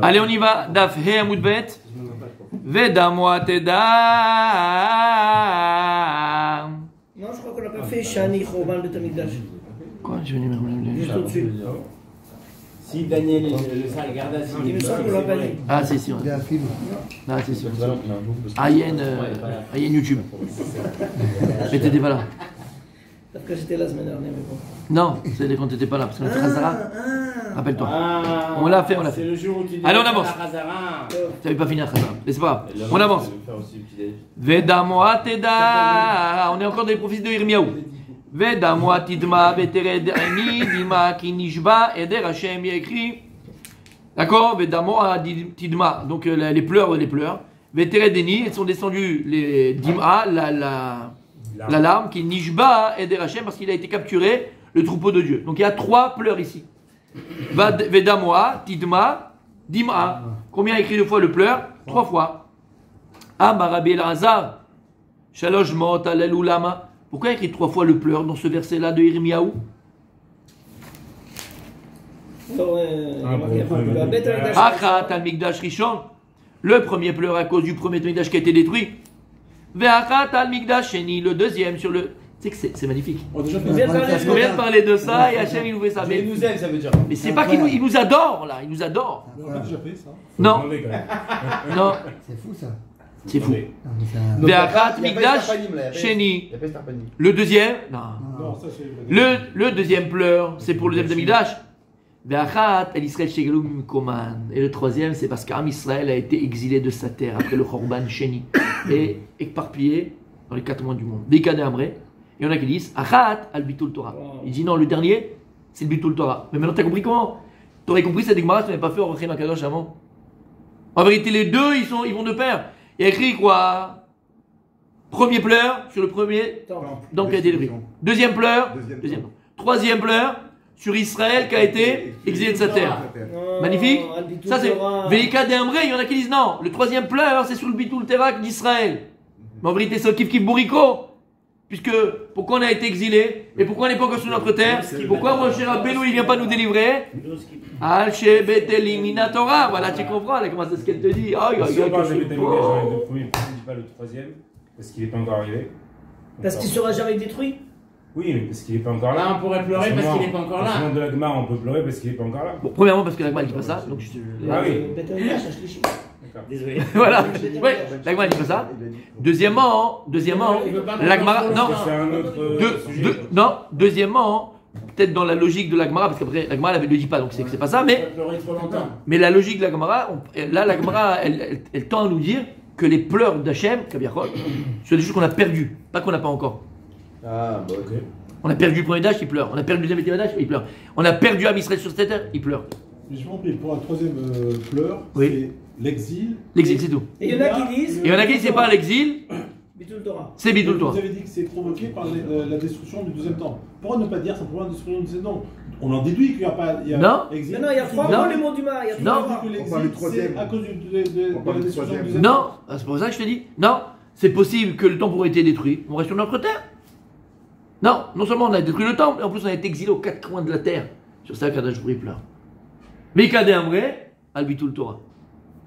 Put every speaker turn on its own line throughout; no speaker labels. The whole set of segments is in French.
Allez, on y va. Daf He Amud Bet. Vedamo Teda.
Non, je crois qu'on n'a pas fait Shani Chorban Bet Hamikdash.
Quoi, je vais venir
Juste au-dessus.
Si Daniel le sale garde assis.
Il me semble qu'on l'a pas dit.
Ah, c'est sûr.
Il y a un film.
Ah, c'est sûr. Ayen YouTube. Mais t'étais pas là.
Parce que j'étais là la semaine dernière, mais bon.
Non, c'est quand t'étais pas là. Parce qu'on a fait Khazara. Rappelle-toi.
Ah,
On l'a fait, on l'a fait.
C'est le jour où tu dis.
Allez, on avance.
Khazara.
T'avais pas fini à Khazara. Mais c'est pas grave. On avance. Vedamo Teda. On est encore des profils de Yirmiyahu. Vedamo Tidma Vetered Ani Dima Kinishba Eder Hashem. Il y a écrit. D'accord. Vedamo Tidma. Donc les pleurs, les pleurs. Vetered Ani. Ils sont descendus les Dima, la larme qui Nishba Eder Hashem parce qu'il a été capturé, le troupeau de Dieu. Donc il y a 3 pleurs ici. Vedamoa, Tidma, Dima. Combien écrit 2 fois le pleur? 3 fois. Amarabi el-Hazar, Shalosh Mot Alel Ulama. Pourquoi il y a écrit 3 fois le pleur dans ce verset-là de Yirmiyahu? Achat al-Mikdash Rishon. Le premier pleur à cause du premier Mikdash qui a été détruit. Ve'achat al-Mikdash Sheni. Le deuxième sur le. Tu sais que c'est magnifique. On vient de parler de ça et Hachem il nous fait ça.
Mais il nous aime, ça veut dire.
Mais c'est pas qu'il nous adore là, il nous adore.
On a déjà fait ça.
Non. Non.
C'est fou ça.
C'est fou.
Non,
Ve'achat Mikdash Sheni. Le deuxième. Non. Le deuxième pleur, c'est pour le deuxième Mikdash. Ve'achat el Israël shegalu mikoman. Et le troisième, c'est parce qu'Am Israël a été exilé de sa terre après le Chorban Sheni et éparpillé dans les 4 mois du monde. Décadé Amré. Et il y en a qui disent Achat al Bitul Torah. Il dit non, le dernier, c'est le Bitul Torah. Mais maintenant, tu as compris comment? Tu aurais compris cette Gemara si tu n'avais pas fait Orachem Akadosh avant. En vérité, les deux, ils vont de pair. Il y a écrit quoi? Premier pleur sur le premier, donc qui a été détruit. Deuxième pleur, deuxième. Troisième pleur sur Israël qui a été exilé de sa terre. Magnifique. Ça c'est Veika de Amré. Il y en a qui disent non. Le troisième pleur, c'est sur le Bitul Torah d'Israël. Mais en vérité, c'est le Kif Kif Bouriko. Puisque, pourquoi on a été exilé? Et pourquoi on n'est pas encore sur notre terre? Pourquoi mon cher Rabbeinu, il ne vient pas nous délivrer? Al-Shebet Eliminatora. Voilà, tu comprends, là, comment c'est ce qu'elle te dit? Oh,
si on parle de Betamikdash, j'en ai 2 premiers, pourquoi on ne dit pas le troisième? Parce qu'il n'est pas encore arrivé.
Parce qu'il ne sera jamais détruit?
Oui, mais parce qu'il n'est pas encore là.
Là, on pourrait pleurer parce qu'il n'est pas encore là.
Dans le monde de la Gemara, on peut pleurer parce qu'il n'est pas encore là.
Bon, premièrement, parce que la Gemara ne dit pas ça. Donc
Ah oui.
Désolé.
Voilà. Ouais, la Gemara ne dit pas ça. Deuxièmement, la Gemara. Non.
C'est un autre sujet.
Non, deuxièmement, peut-être dans la logique de la Gemara, parce qu'après, la Gemara ne le dit pas, donc c'est que c'est pas ça, mais la logique de la Gemara, là, la Gemara, elle tend à nous dire que les pleurs d'Hachem, Kabiachol, sont des choses qu'on a perdues, pas qu'on n'a pas encore.
Ah, bah ok.
On a perdu le premier Dash, il pleure. On a perdu le deuxième Dash, il pleure. On a perdu Am Israël sur cette terre, il pleure.
Mais je m'en prie, pour un troisième pleur,
Oui.
c'est l'exil.
L'exil, c'est tout.
Et il y en a qui disent.
Et il y en a qui disent c'est pas l'exil,
Bitul Torah.
c'est Bitul Torah.
Vous avez dit que c'est provoqué par la destruction du deuxième temple. Pourquoi ne pas dire simplement la destruction du deuxième temple? On en déduit qu'il n'y a pas
Non.
exil.
Non, il y a 3 mots les mots du mal.
Non.
Que l'exil, c'est à cause de la destruction du deuxième temple.
Non, c'est pour ça que je te dis. Non, c'est possible que le temple aurait été détruit. On reste sur notre terre. Non, non seulement on a détruit le temple, et en plus on a été exilé aux 4 coins de la terre. Sur ça, Kadash Bouri pleure. Mais Kadé Amré, Albitul Torah.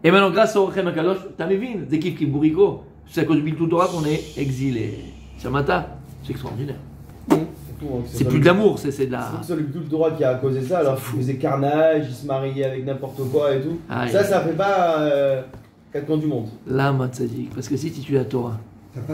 Et maintenant, grâce au Orachem Akadosh, t'as mis vin, Zekif Kif Bouriko. C'est à cause du Bitul Torah qu'on est exilé. Samata, c'est extraordinaire. C'est plus de l'amour, c'est de la.
C'est le Bitul Torah qui a causé ça, alors qu'il faisait carnage, il se mariait avec n'importe quoi et tout.
Ah,
ça fait pas 4 coins du monde.
Là, Matzadik, parce que si tu tues la Torah,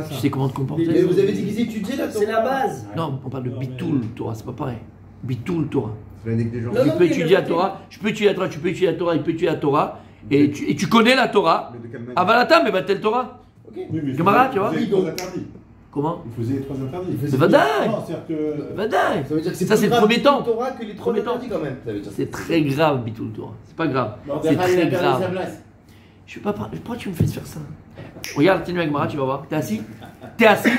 tu sais comment te comporter.
Mais vous avez dit qu'ils étudiaient la Torah.
C'est la base.
Non, on parle de Bitul Torah, c'est pas pareil. Bitul Torah.
C'est des gens.
Non,
Tu
non,
peux
mais
étudier la Torah, je peux étudier la Torah, tu peux étudier la Torah, il peut étudier la Torah, et tu connais la Torah. Avalata, mais va-t-elle Torah?
Oui, mais
Gemara, tu vois.
il faisait 3 interdits.
Comment?
Il faisait 3 interdits.
C'est Vadaï.
Non, c'est-à-dire que.
Vadaï.
Ça veut dire que
Ça, c'est le premier temps.
Torah que les 3
Premier temps.
interdits quand même. Ça veut dire.
C'est très grave, Bitul Torah. C'est pas grave. C'est très grave. Je vais pas parler. Pourquoi tu me fais faire ça? Regarde, t'es nu avec Mara, tu vas voir. T'es assis? T'es assis?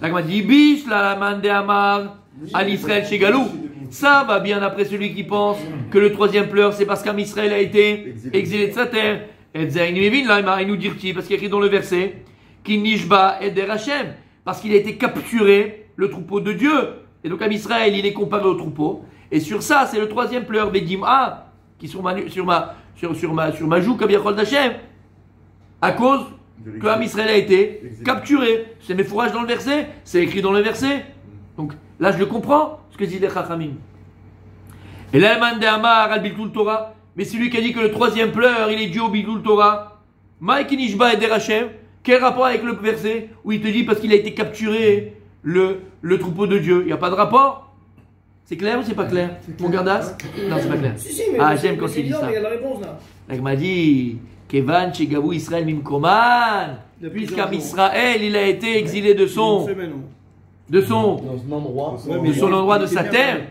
La Gemara dit Bish, la mande Amar, Al Israël chez Galou. Ça va bien après celui qui pense que le troisième pleur, c'est parce qu'Am Israël a été exilé de sa terre. Et Zainimevin, là, il nous dit parce qu'il y a écrit dans le verset Ki Nishba et Derachem, parce qu'il a été capturé, le troupeau de Dieu. Et donc, Am Israël, il est comparé au troupeau. Et sur ça, c'est le troisième pleur, Bedim'a, qui sur sur ma joue, comme Yachol d'Hachem, à cause que Am Israël a été capturé. C'est mes fourrages dans le verset, c'est écrit dans le verset. Donc là, je le comprends, ce que dit les Chachamim. Et là, Eman de Amar al Bitul Torah, mais c'est lui qui a dit que le troisième pleur, il est dû au Bitul Torah. Ma'iki Nishba et Derachem, quel rapport avec le verset où il te dit parce qu'il a été capturé le troupeau de Dieu? Il n'y a pas de rapport? C'est clair ou c'est pas clair? Mon gardas? Non, c'est pas clair.
Si, mais
Ah, j'aime quand il dit ça.
Il y a la réponse là.
Il m'a dit, Kevan Shegavou Israël Mimkoman, puisqu'à Israël, il a été exilé de son
endroit.
endroit de sa terre.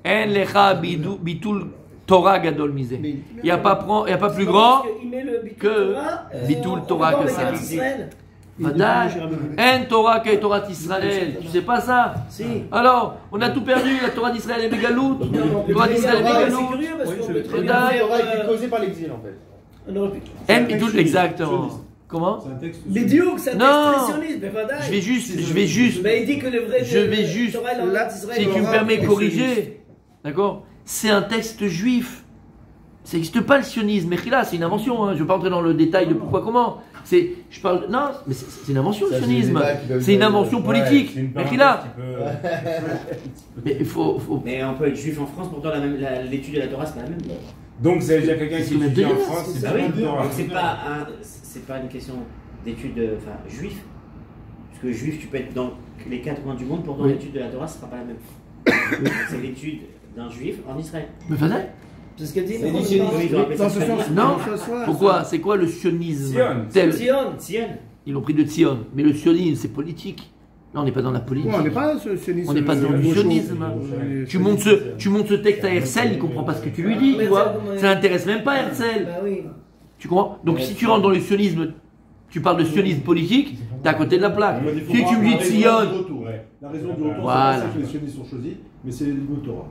En lecha bitul Torah gadol misé. Il n'y a pas plus grand que bitul Torah que ça. Madame, en Torah que Torah d'Israël. Tu sais pas ça?
Si.
Alors, on a tout perdu. La Torah d'Israël est mégaloute. La Torah d'Israël est
C'est
mégaloute.
curieux parce que
La Torah a été causée par l'exil en fait.
En bitul, exactement. Comment?
C'est un texte.
Mais Dieu, c'est un
Non.
expressionniste, mais pas
Je vais juste.
Mais il dit que le vrai.
Je vais juste, si tu me permets, corriger, d'accord? C'est un texte juif. Ça n'existe pas le sionisme. Mais là, c'est une invention. Hein. Je ne veux pas entrer dans le détail de pourquoi, comment. Non, mais c'est une invention, le sionisme. C'est une invention politique. Mais là, mais il faut.
Mais on peut être juif en France, pourtant l'étude de la Torah, c'est pas la même.
Donc, ça veut dire quelqu'un qui étudie en France,
C'est
c'est
ça,
pas
oui.
une Torah.
Donc c'est pas une question d'étude juif. Parce que juif, tu peux être dans les quatre coins du monde, pourtant
Oui.
l'étude de la Torah, ce sera pas la même. C'est l'étude d'un juif en Israël.
Mais vas-y.
C'est ce qu'elle dit.
Oui, ils ont appelé ça Sion.
Non. Pourquoi? C'est quoi le sionisme?
Sion.
Sion.
Ils l'ont pris de Sion. Mais le sionisme, c'est politique. Là, on n'est pas dans la politique.
On n'est pas sionisme.
On n'est pas dans le sionisme. Tu montes ce texte à Herzl, il ne comprend pas ce que tu lui dis, tu vois. Ça n'intéresse même pas Herzl.
Bah oui.
Tu comprends? Donc si tu rentres dans le sionisme, tu parles de sionisme politique, t'es à côté de la plaque. Si tu me dis Sion,
La raison du retour,
Voilà.
c'est pas ça que les sionistes sont choisis, mais c'est les Torah.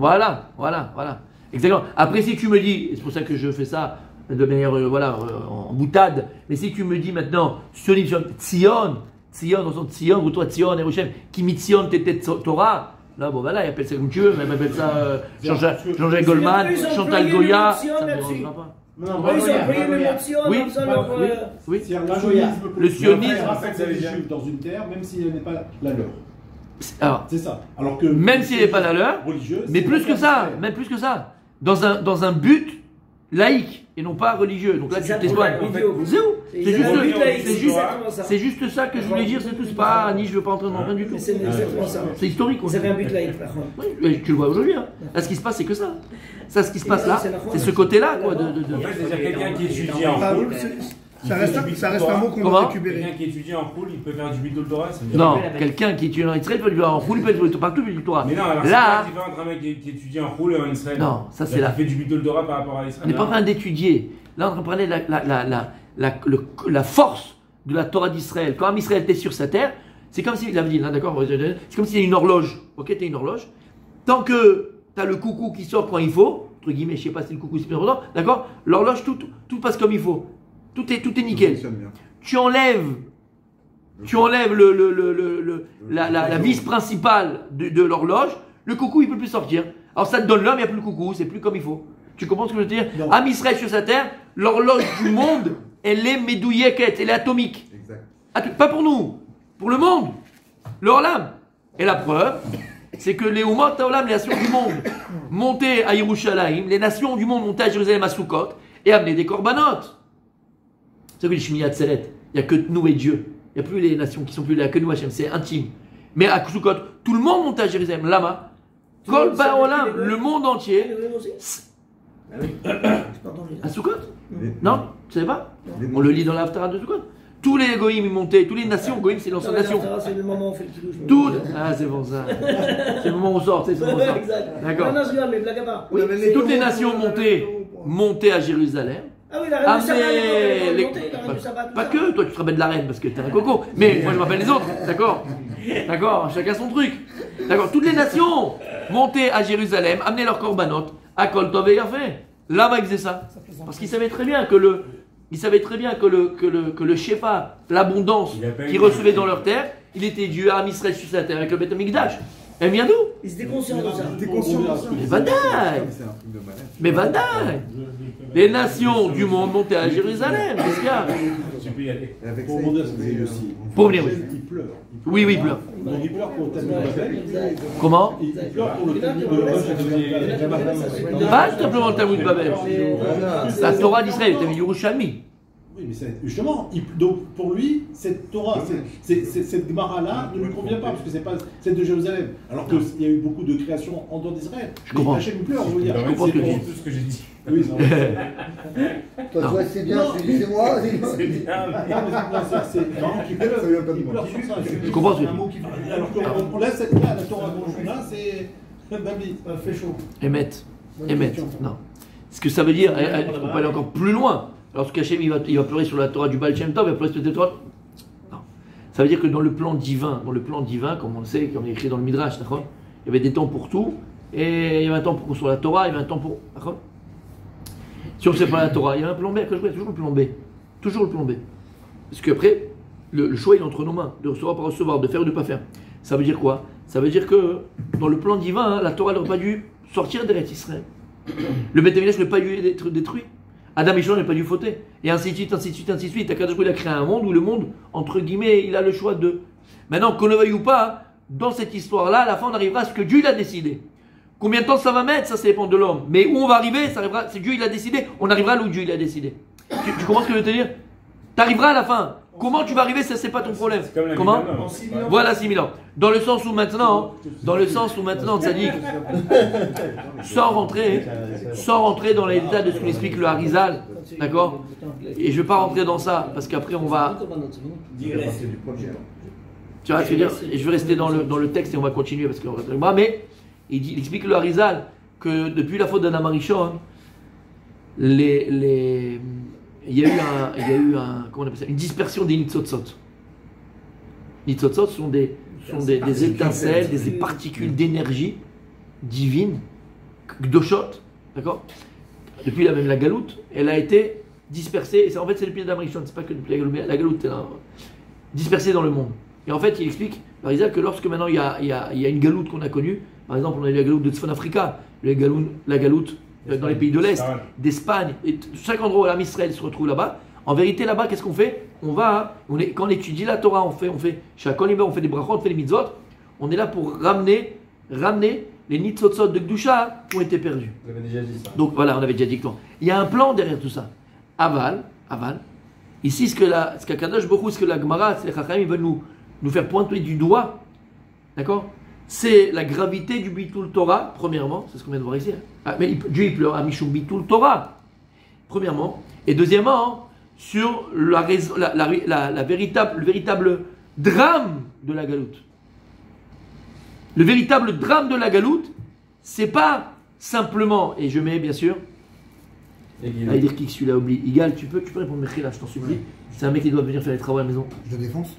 voilà. Exactement. Après, si tu me dis, et c'est pour ça que je fais ça de manière, en boutade, mais si tu me dis maintenant, sionisme, Sion, au sens de Sion, ou toi Sion, Erushem, qui mit Sion, t'étais Torah, là, bon, voilà, il appelle ça comme tu veux, même appelle ça Jean-Jacques Goldman, Chantal Goya, ça ne me dérangera pas.
Non, ils ont pris le mot Sion,
Oui.
comme ça, leur,
Oui.
Le
sionisme
affecte les juifs dans une terre, même si elle n'est pas la leur.
Alors,
C'est ça. Alors que
même s'il n'est pas la leur,
religieuse,
mais
c'est
plus
la
que ça,
terre.
même plus que ça, dans un but laïque et non pas religieux. Donc là, tu t'éloignes. C'est où? C'est juste ça que je voulais dire, c'est tout. C'est pas ni je veux pas entrer dans rien du tout.
C'est exactement ça.
C'est historique.
Ils avaient un but laïque, par contre.
Oui, tu le vois aujourd'hui. Hein. Là, ce qui se passe, c'est que ça. Ça, ce qui se passe là, c'est ce côté-là, quoi.
En fait, c'est-à-dire quelqu'un qui étudie en
Ah,
poule.
Ça reste un mot qu'on
Comment
doit récupérer.
Quelqu'un qui étudie en poule, il peut faire du bitul Torah. ça veut dire-
Non, quelqu'un qui étudie en Israël peut le faire en roule, peut le partout, peut le Torah.
Mais non, alors c'est
Là,
pas différent entre un mec qui étudie en poule et en Israël.
Non, ça, c'est
là.
là.
Il fait du bitul Torah par rapport à
on
Israël.
n'est pas en train d'étudier. Là, on est en train de parler la force de la Torah d'Israël. Quand Israël était sur sa terre, c'est comme si, il avait dit, là, d'accord, c'est comme s'il y a une horloge. Ok, t'as une horloge. Tant que t'as le coucou qui sort quand il faut, entre guillemets, je sais pas si le coucou c'est important, d'accord, l'horloge, tout passe comme il faut. Tout est nickel. Tu enlèves la vis principale de l'horloge, le coucou il peut plus sortir. Alors ça te donne l'homme, il n'y a plus le coucou, c'est plus comme il faut. Tu comprends ce que je veux dire? Am Israël sur sa terre, l'horloge du monde, elle est médouilleket, elle est atomique. Pas pour nous, pour le monde, le Olam. Et la preuve, c'est que les Umot Olam, les nations du monde, montaient à Yerushalayim, les nations du monde montaient à Jérusalem à Sukkot et amenaient des korbanot. C'est que les Shmini Atzelet, il n'y a que nous et Dieu. Il n'y a plus les nations qui sont plus là, que nous Hachem, c'est intime. Mais à Sukkot, tout le monde monte à Jérusalem, Lama. Kol Ba'olam, le monde entier. À Sukkot? Non? Tu savais pas? On le lit dans l'Haftarah de Sukkot. Tous les Goïm ils montaient, toutes les nations, Goïm c'est l'ancienne nation.
C'est le moment où on fait le kidouche.
Toutes. Ah, c'est bon ça. C'est le moment où on sort, c'est le moment où on sort.
Exact.
D'accord.
Non, je rigole, mais blague à part.
Oui, toutes les nations montaient à Jérusalem.
Ah oui, la reine du sabbat,
Amener
la reine du sabbat.
Pas que, toi tu te rappelles de la reine parce que t'es un coco. Mais moi je m'appelle les autres, d'accord? D'accord, chacun son truc. D'accord, toutes les nations montaient à Jérusalem, amenaient leurs korbanot à Kol Tov et Yafé. Là, ils faisaient ça. Parce qu'ils savaient très bien que le Shefa, l'abondance qu'ils recevaient dans leur terre, il était dû à Am Israël sur sa terre avec le Beth Amikdash. Elle vient d'où?
Ils étaient conscients de ça.
T'es conscient de ça?
Mais Vadaï! Mais Vadaï! Les nations du monde montaient à Jérusalem, qu'est-ce qu'il y a?
Tu peux y aller.
Pour rebondir sur ce que vous avez dit aussi.
Pour venir, oui.
Il pleure.
Oui, oui, il pleure.
Donc il pleure pour le Talmud de Babel.
Comment?
Il pleure pour le Talmud de Babel.
Pas tout simplement le Talmud de Babel. La Torah d'Israël, le Talmud Yerushalmi.
Oui, mais justement, donc pour lui, cette Torah, cette Gemara-là ne lui convient pas, parce que c'est pas celle de Jérusalem. Alors qu'il y a eu beaucoup de créations en dehors d'Israël.
Je comprends.
Hachem pleure, je veux dire.
Je comprends ce que tu dis.
Tout ce que j'ai dit.
Oui, c'est vrai.
Toi, tu vois, c'est bien, c'est moi.
C'est bien.
C'est vraiment qu'il pleure. Il pleure sur ça.
Je comprends ce que tu dis.
Alors qu'on laisse cette là, la Torah qu'on joue là, c'est Babi, fait chaud.
Émet. Non. Ce que ça veut dire, on peut aller encore plus loin. Lorsque Hachem il va pleurer sur la Torah du Baal Shem Tov, il va pleurer sur la Torah. Non. Ça veut dire que dans le plan divin, comme on le sait, comme on est écrit dans le Midrash, d'accord, il y avait des temps pour tout, et il y avait un temps pour construire la Torah, il y avait un temps pour. D'accord. Si on ne sait pas la Torah, il y a un plan B, toujours le plan B. Toujours le plan B. Parce qu'après, le choix il est entre nos mains, de recevoir, pas recevoir, de faire ou de ne pas faire. Ça veut dire quoi? Ça veut dire que dans le plan divin, la Torah n'aurait pas dû sortir d'Eretz Israël. Le Beth Amikdash n'aurait pas dû être détruit. Adam et Shlomo n'ont pas dû fauter. Et ainsi de suite, ainsi de suite, ainsi de suite. Akadosh il a créé un monde où le monde, entre guillemets, il a le choix de. Maintenant, qu'on le veuille ou pas, dans cette histoire-là, à la fin, on arrivera à ce que Dieu il a décidé. Combien de temps ça va mettre, ça dépend de l'homme. Mais où on va arriver, ça arrivera, c'est Dieu il a décidé, on arrivera là où Dieu il a décidé. Tu comprends ce que je veux te dire? Tu arriveras à la fin. Comment tu vas arriver, ça c'est pas ton problème. Comment? Voilà 6000 ans. Dans le sens où maintenant, Tzadik, sans rentrer dans les détails de ce qu'on explique le Harizal, d'accord? Et je ne vais pas rentrer dans ça, parce qu'après on va. Tu vois ce que je veux dire? Et je vais rester dans le texte et on va continuer, parce que mais il explique le Harizal que depuis la faute d'Adam Arishon, il y a eu comment on appelle ça, une dispersion des nitzotzot. Nitzotzot sont des étincelles, des particules d'énergie divine, gdoshot, d'accord? Depuis la galoute, elle a été dispersée, et en fait c'est depuis l'Adam Rishon, c'est pas que depuis la galoute, elle a dispersée dans le monde. Et en fait il explique, par exemple, que lorsque maintenant il y a une galoute qu'on a connue, par exemple on a eu la galoute de Tzfon Africa, la galoute dans les pays de l'Est, d'Espagne, et chaque endroit où l'âme Israël se retrouve là-bas. En vérité, là-bas, qu'est-ce qu'on fait? Quand on étudie la Torah, on fait chaque on fait des brachot, on fait des mitzvot. On est là pour ramener les nitzotzot de Gdusha qui ont été perdus.
Vous avez déjà dit ça.
Donc voilà, on avait déjà dit que il y a un plan derrière tout ça. Aval. Ici, ce qu'Akadosh Baruch Hu, ce que la Gemara, les Chachamim, ils veulent nous faire pointer du doigt, d'accord? C'est la gravité du Bitul Torah, premièrement, c'est ce qu'on vient de voir ici. Mais Dieu il pleure à Mishum Bitul Torah, premièrement. Et deuxièmement, sur le véritable drame de la galoute. Le véritable drame de la galoute, c'est pas simplement, et je mets bien sûr, à dire qui celui-là oublie. Igal, tu peux répondre Mechila, je t'en supplie. C'est un mec qui doit venir faire les travaux à la maison.
Je défonce?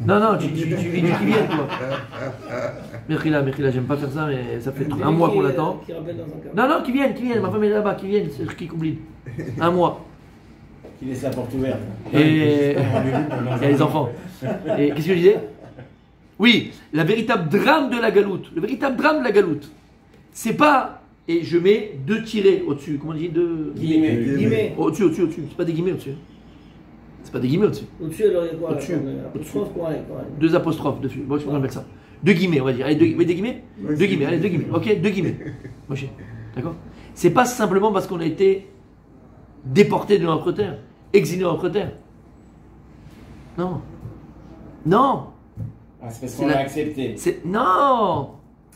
Non, tu dis qu'il vienne, toi. Mechila, j'aime pas faire ça, mais ça fait un mois qu'on l'attend. Non, qui vienne, ma femme est là-bas, qui vienne, c'est qui oublie. Un mois.
Qui laisse la porte ouverte.
Et les enfants. Et qu'est-ce que je disais? Oui, le véritable drame de la galoute, c'est pas, et je mets 2 tirets au-dessus, comment on dit, 2
Guillemets.
Au-dessus, c'est pas des guillemets au-dessus. C'est pas des guillemets au-dessus.
Au-dessus, alors il y a quoi?
Au-dessus.
Apostrophe, quoi.
2 apostrophes dessus, bon, je sais pas comment on appelle ça. 2 guillemets, on va dire. Allez, 2 guillemets? 2 guillemets, allez, 2 guillemets, ok, 2 guillemets. Moi, d'accord? C'est pas simplement parce qu'on a été déporté de notre terre, exilé de notre terre. Non.
C'est parce qu'on l'a accepté.
Non.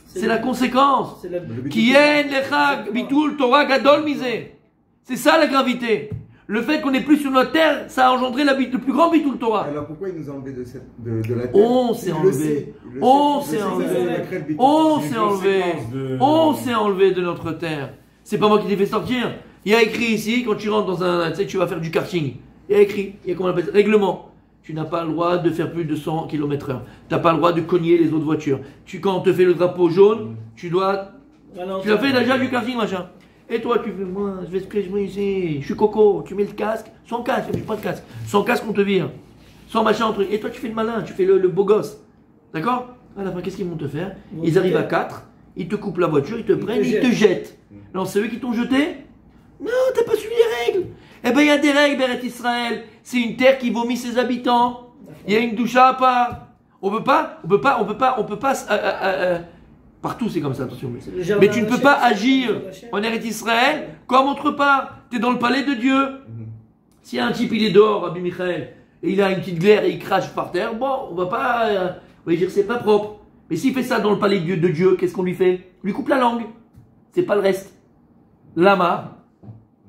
C'est la conséquence. Qui est le bitul Torah gadol misé. C'est ça la gravité. Le fait qu'on n'est plus sur notre terre, ça a engendré le plus grand bitul Torah.
Alors pourquoi il nous a enlevé de la terre?
On s'est enlevé de notre terre. C'est pas moi qui t'ai fait sortir. Il y a écrit ici, quand tu rentres dans tu sais, tu vas faire du karting. Il y a écrit, comment on appelle ça, règlement. Tu n'as pas le droit de faire plus de 100 km/h. Tu n'as pas le droit de cogner les autres voitures. Quand on te fait le drapeau jaune, tu as fait déjà du karting, machin. Et toi, tu fais, moi, je vais ce ici, je suis coco, tu mets le casque, sans casque, je n'ai pas de casque. Sans casque, on te vire. Sans machin, et toi, tu fais le malin, tu fais le beau gosse. D'accord? À la fin, qu'est-ce qu'ils vont te faire? Ils arrivent à 4, ils te coupent la voiture, ils te prennent, ils te jettent. Non, c'est eux qui t'ont jeté? Non, t'as pas suivi les règles. Eh bien, il y a des règles, Beret Israël. C'est une terre qui vomit ses habitants. Il y a une doucha à part. On peut pas. Partout, c'est comme ça, attention. Mais tu ne peux pas agir en Eretz Israël comme autre part. Tu es dans le palais de Dieu. S'il y a un type, il est dehors, Rabbi Michael, et il a une petite glaire et il crache par terre, bon, on va pas. On va dire c'est pas propre. Mais s'il fait ça dans le palais de Dieu, qu'est-ce qu'on lui fait? On lui coupe la langue. C'est pas le reste. Lama.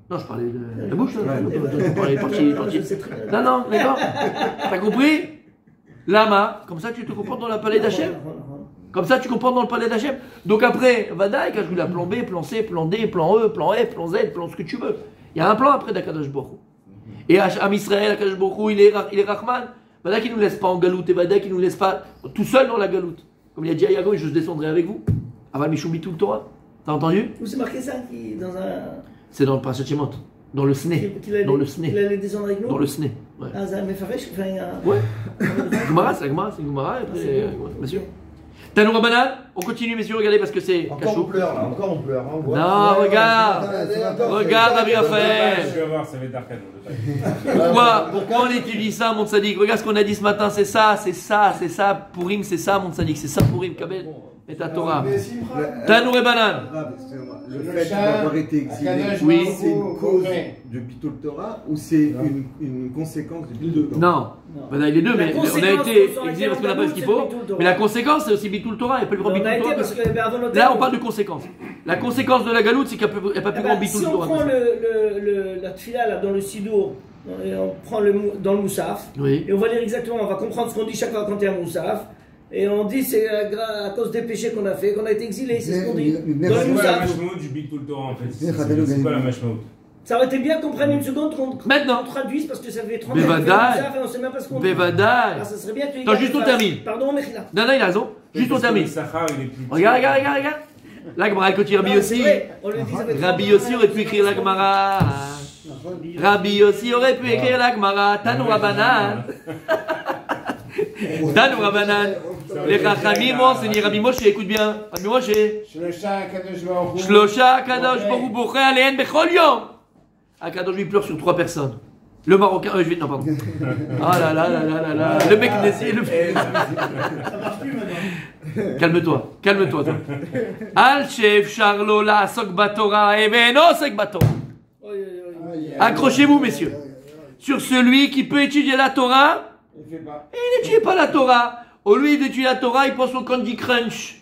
Non, je parlais de la bouche. Je parlais parti. Non, d'accord. T'as compris? Lama. Comme ça, tu te comportes dans le palais d'Hachem. Comme ça, tu comprends dans le palais d'Hachem. Donc après, Vadaï, quand je voulais plan B, plan C, plan D, plan E, plan F, plan Z, plan ce que tu veux. Il y a un plan après d'Akadosh Baruch Hu. Et Am Israël, Akadosh Baruch Hu, il est Rahman. Vadaï qui ne nous laisse pas en galoute et Vadaï qui ne nous laisse pas tout seul dans la galoute. Comme il a dit à Yago, je descendrai avec vous. Aval Mishoubi tout le Torah. T'as entendu?
Où c'est marqué ça dans un...
C'est dans le Parashat Shemot. Dans le SNE. Dans le SNE.
Il allait descendre avec nous?
Dans le SNE. Ouais.
Ah, ça m'a fait enfin, il y a...
Ouais. Gumara, c'est Gumara, c'est Gumara. Et après, monsieur. Tanoura Banane, on continue, messieurs, regardez parce que c'est
Encore on pleure là, encore on pleure. Hein,
non, regarde. Regarde, Rabbi Raphaël.
Je vais voir, ça va être d'arcade.
Pourquoi on étudie ça, mon tzaddik? Regarde ce qu'on a dit ce matin, c'est ça. Pourim, c'est ça, mon tzaddik. C'est ça, Pourim, Kabel. Et ta Torah. Tanoura Banane.
Le fait d'avoir été exilé,
oui.
C'est une cause de Bitul Torah ou c'est une conséquence de Bitul Torah?
Non, ben, les deux, mais on a été exilé parce qu'on n'a pas ce qu'il faut. Mais la conséquence, c'est aussi Bitul Torah. Il n'y a pas le grand Bitul Torah. Là, on parle de conséquence. La conséquence de la galoute, c'est qu'il n'y a pas plus grand Bitul Torah.
Si on prend la tfila là, dans le sidour, on prend dans le moussaf, et on va lire exactement, on va comprendre ce qu'on dit chaque fois quand il y a un moussaf. Et on dit c'est à cause des péchés qu'on a fait, qu'on a été exilé, c'est ce qu'on dit. Dans le
c'est quoi la mashmaout du Bitul Torah en fait? C'est quoi la mashmaout?
Ça aurait été bien qu'on prenne une seconde, qu'on traduise parce que ça fait 30 ans qu'on fait ça et on sait même pas ce qu'on dit.
Ah,
ça serait bien que tu
attends, juste on termine.
Pardon, Mechila.
Non, il a raison. Juste on termine. Regarde. La Gemara, elle continue Rabbi Yossi. Rabbi Yossi aurait pu écrire la Gemara. Rabbi Yossi aurait pu écrire la Gemara. Tanoura Banane. Tanoura Banane. Les Chachamim m'ont enseigné, Rabbi Moshe, écoute bien. Rabbi Moshe. Shlosha Kadosh Baruch Hu boché aléhen bechol yom. Akadosh lui pleure sur 3 personnes. Le Marocain, non pardon. Ah là. Le mec Nézi,
Ça marche plus maintenant.
Calme-toi toi. Al Shef Charlo la Sok Batora et Beno Sok Batora. Accrochez-vous messieurs. Sur celui qui peut étudier la Torah, il n'étudie pas la Torah. Au lieu d'étudier la Torah, il pense au Candy Crunch.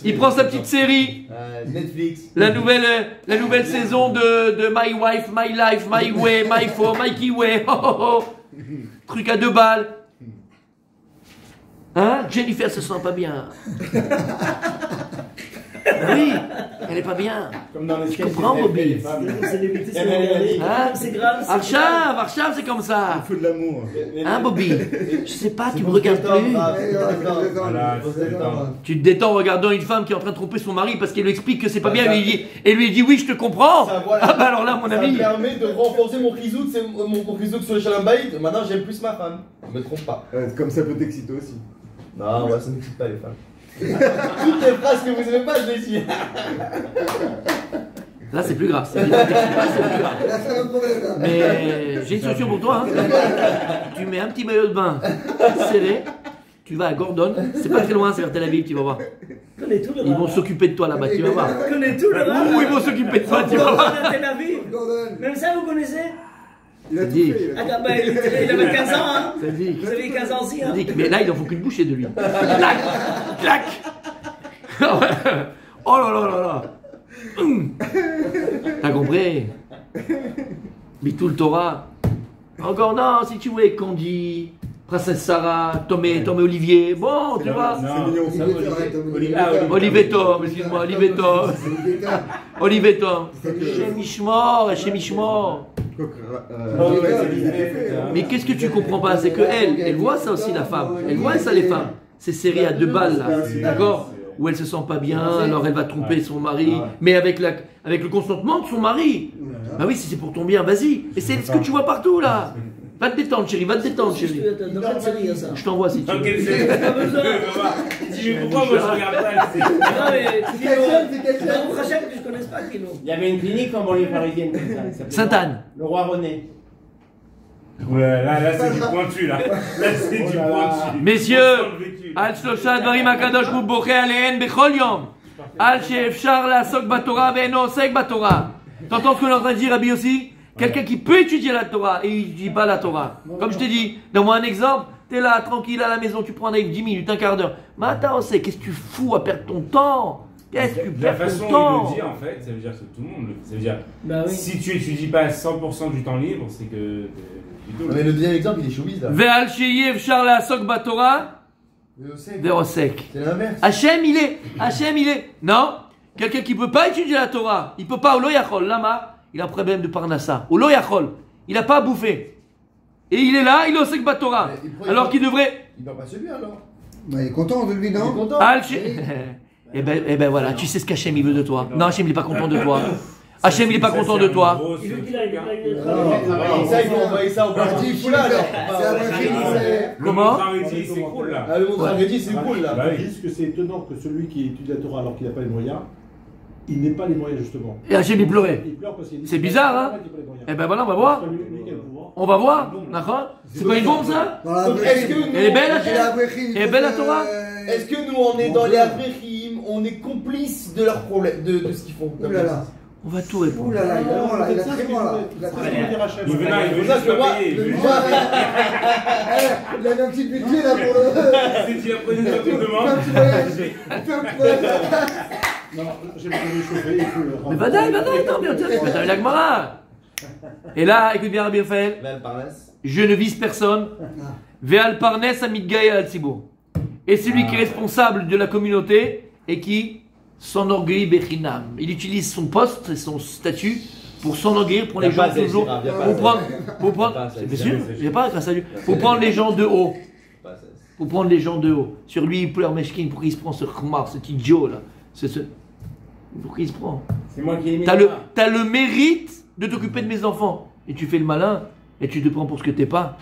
Il prend sa petite série.
Netflix.
La nouvelle saison de My Wife, My Life, My Way, My For, Mikey Way. Truc à 2 balles. Hein? Jennifer se sent pas bien. Oui, elle est pas bien.
Comme dans les
Tu comprends, Bobby?
C'est grave.
Archav, c'est comme ça.
Il faut de l'amour.
Hein, Bobby? Je sais pas, tu me regardes plus. Tu te détends en regardant une femme qui est en train de tromper son mari parce qu'elle lui explique que c'est pas bien. Et lui dit oui, je te comprends. Ah bah alors là, mon ami.
Ça me permet de renforcer mon rizout, c'est mon rizout sur le Shalom Bayit. Maintenant, j'aime plus ma femme. Je me trompe pas.
Comme ça peut t'exciter aussi.
Non, ça ne m'excite pas les femmes. Toutes les phrases que vous aimez pas, je les dis.
Là, c'est plus grave. C'est plus grave. Mais j'ai une solution pour toi. Hein. Tu mets un petit maillot de bain serré, tu vas à Gordon, c'est pas très loin, c'est vers Tel Aviv, tu vas voir. Ils vont s'occuper de toi là-bas, tu vas voir.
Connais tout le rap.
Ils vont s'occuper de toi, tu vas voir.
Tel Aviv. Même ça, vous connaissez?
Il a tout fait.
Il avait 15 ans, hein?
Vous
avez 15 ans aussi, hein?
Mais là, il en faut qu'une bouchée de lui. Clac. Oh là. T'as compris? Bitul Torah. Encore non, si tu voulais Candy, Princesse Sarah, Tomé Olivier. Bon, tu vois.
C'est mignon.
Olivetom, excuse-moi, Olivetom. Chez Mishmor. Mais qu'est-ce que tu comprends pas? C'est que elle voit ça aussi, la femme. Elle voit ça, les femmes. Ces séries à 2 balles, là. D'accord? Où elle se sent pas bien, alors elle va tromper son mari, mais avec le consentement de son mari. Bah oui, si c'est pour ton bien, vas-y. Et c'est ce que tu vois partout, là. Va te détendre, chérie, va te détendre, chérie.
Dans quelle série il y a ça?
Je t'envoie si tu veux.
Dans quelle série?
Pas besoin.
Dis, mais pourquoi moi je regarde pas?
Non, mais Kino, Hachem que je connaisse pas, Kino.
Il y avait une clinique en banlieue parisienne comme ça. il s'appelait
Sainte-Anne.
Le Roi René.
Là, c'est du pointu, là. Là, c'est du pointu.
Messieurs, Al Shlosha Dvarim HaKadosh Hu Boche Aleihen Bechol Yom. Al She'efshar La'asok Batorah Ve'eno Osek Batorah. T'entends ce que l'on est en train de dire, Rabbi aussi? Quelqu'un qui peut étudier la Torah et il ne dit pas la Torah. Comme je t'ai dit, donne-moi un exemple. T'es là, tranquille à la maison, tu prends un livre 10 minutes, un quart d'heure. Mais attends, qu'est-ce que tu fous à perdre ton temps? Qu'est-ce que tu perds ton
façon
temps?
dont il le dit, en fait, ça veut dire que tout le monde le fait. Ça veut dire,
Bah oui.
si tu étudies pas 100% du temps libre, c'est que
Mais le deuxième exemple, il est showbiz là.
Ve'al she'efshar la'asok batorah ve'osek.
C'est l'inverse.
Hachem, il est. Non, quelqu'un qui ne peut pas étudier la Torah, il ne peut pas, Olo Yachol, Lama, il a un problème de Parnassa. Olo Yachol, il n'a pas à bouffer. Et il est là, il est au Sek Batorah. Alors qu'il devrait.
Il va pas se bien alors.
Bah, il est content de lui, non?
Il est content.
Eh ben voilà, tu sais ce qu'Hachem il veut de toi. Non, Hachem il n'est pas content de toi. Hachem il n'est pas content de toi.
Il veut qu'il aille
Ça, il faut envoyer ça au parti foulard.
Le
Comment?
Montraredi, c'est cool, là.
Le Montraredi, c'est cool là.
Bah oui.
Ils disent que c'est étonnant que celui qui étudie la Torah alors qu'il n'a pas les moyens, il n'ait pas les moyens justement.
Et Hachem il pleurait.
Il pleure parce qu'il dit
C'est bizarre, hein? Eh ben voilà, on va voir.
Parce que lui qui a le pouvoir.
On va voir, d'accord? C'est pas une bombe ça?
Donc, est-ce que nous,
Elle est belle Hachem? Elle est belle la Torah?
est-ce que nous, on est dans les Avrechim, on est complices de leurs problèmes, de ce qu'ils font?
Ouh là là.
On va tout répondre.
Ouh là là, il a très loin là. Il a très loin.
Il veut
C'est ça
juste
que moi,
pas payer. Il veut juste-
Il a un petit budget là pour le.
Si tu as pris une demande.
Un petit voyage.
Non, j'ai besoin de chauffer. Il faut le
Mais Vadaï, non, mais t'as eu la Gemara. Et là, écoute bien Rabbi Raphaël, je ne vise personne. Ve'al parnes amidgaï al tzibur. Et celui qui est responsable de la communauté et qui s'enorgueillit bechinam. Il utilise son poste et son statut pour s'enorgueillir, pour les gens toujours. Pour prendre, bien sûr, il n'y a pas grâce à Dieu. Pour prendre les gens de haut. Pour prendre les gens de haut. Sur lui, il pleure Meshkin, pour qu'il se prend ce khmar, cet idiot là. Pour qu'il se prend.
C'est moi qui ai mis.
T'as le mérite de t'occuper de mes enfants. Et tu fais le malin et tu te prends pour ce que t'es pas.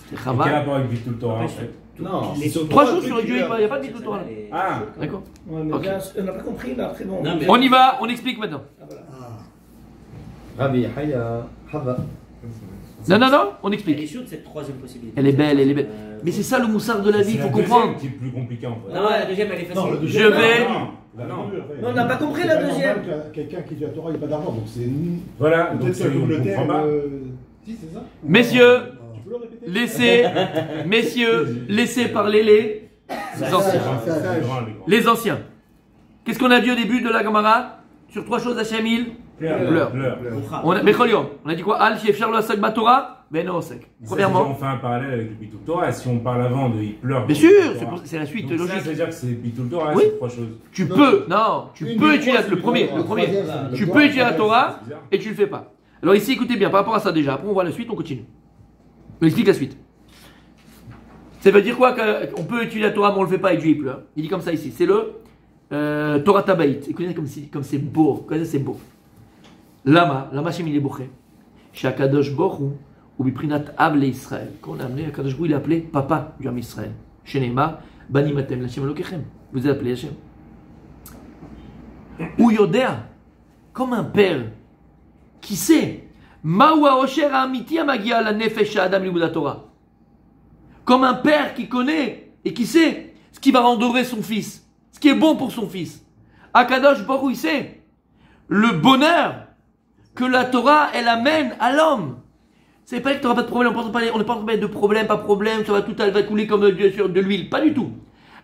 C'est
Quel
Chava.
rapport avec Victor Torah en fait?
Non,
Trois choses sur le Dieu, il n'y a pas de Victor Torah.
Ah,
D'accord.
Ouais, mais
Ok.
bien, on n'a pas compris, mais après bon.
Non, mais-
On y va, on explique maintenant.
Ah, voilà.
Rabbi Haya, Hava.
Non, on
Elle est
explique.
chaude cette troisième possibilité.
Elle est belle. Mais c'est ça le moussard de la vie, il
c'est
faut
la
comprendre.
deuxième qui est plus compliqué en fait.
Non, la deuxième elle est facile.
Non, le
Je
deuxième.
vais.
Non.
Mais on n'a pas compris la deuxième.
Quelqu'un qui dit la Torah, il n'a pas d'argent, donc c'est.
Voilà, donc
Peut-être
c'est
que
on
l'Angleterre.
comprend pas.
Si, c'est ça.
Messieurs,
Tu peux le répéter?
laissez parler les anciens.
C'est grand, les grands.
Les anciens. Qu'est-ce qu'on a dit au début de la Gemara? Sur trois choses, Hachem il pleure. On a dit quoi? Al Shefshar lo Asek Batorah, Ben Osek. Premièrement.
On fait un parallèle avec le Bitul Torah. Si on parle avant de il pleure.
Bien sûr, c'est la suite
Donc ça,
logique.
ça veut dire que c'est Bitul Torah,
Oui.
c'est trois choses.
Tu peux étudier le premier. Tu peux étudier la Torah
C'est bizarre.
et tu le fais pas. Alors ici, écoutez bien, par rapport à ça déjà. Après, on voit la suite, on continue. On explique la suite. Ça veut dire quoi qu'on peut étudier la Torah, mais on le fait pas et Dieu il pleure. Il dit comme ça ici. C'est le Torah Tabaït. Écoutez comme c'est beau. Comme c'est beau. Lama Shem il est boché. Shakadosh Boru ou Biprinat Av le Israël. Quand on a amené Kadosh Boru, il est appelé Papa du Ham Israël. Shenema Banimatem Lashem Elokechem. Vous êtes appelé Hashem. Ou Yodea, comme un père qui sait Mawa Osher Amiti Amagia la Nefesh Adam Libuda Torah. Comme un père qui connaît et qui sait ce qui va rendre son fils, ce qui est bon pour son fils. Akadosh Baruch Hu, il sait le bonheur que la Torah elle amène à l'homme. C'est pas que tu n'auras pas de problème, on n'est pas en train de parler de problème, pas problème, ça va tout, elle va couler comme de l'huile, pas du tout.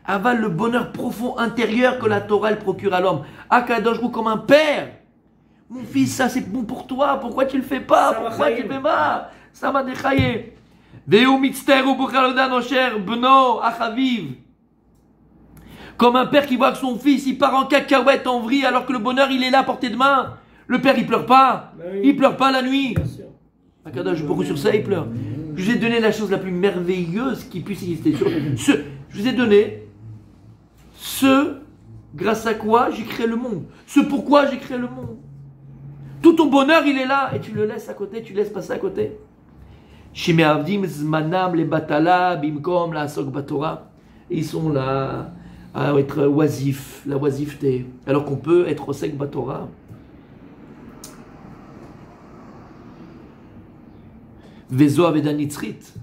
Avale le bonheur profond intérieur que la Torah elle procure à l'homme. Akadosh Baruch Hu comme un père. Mon fils, ça c'est bon pour toi, pourquoi tu le fais pas? Pourquoi tu le fais pas? Ça va déchailler. Comme un père qui voit que son fils il part en cacahuète, en vrille, alors que le bonheur il est là à portée de main. Le père il pleure pas. Il pleure pas la nuit. Akadosh Baruch Hu sur ça il pleure. Je vous ai donné la chose la plus merveilleuse qui puisse exister. Je vous ai donné ce grâce à quoi j'ai créé le monde. Ce pourquoi j'ai créé le monde. Tout ton bonheur il est là et tu le laisses à côté, tu le laisses passer à côté. Shemeavdim zmanam le batala bimkom la asok batora. Ils sont là à être oisifs, la oisiveté, alors qu'on peut être au sec batora. Vezo avedanitzrit,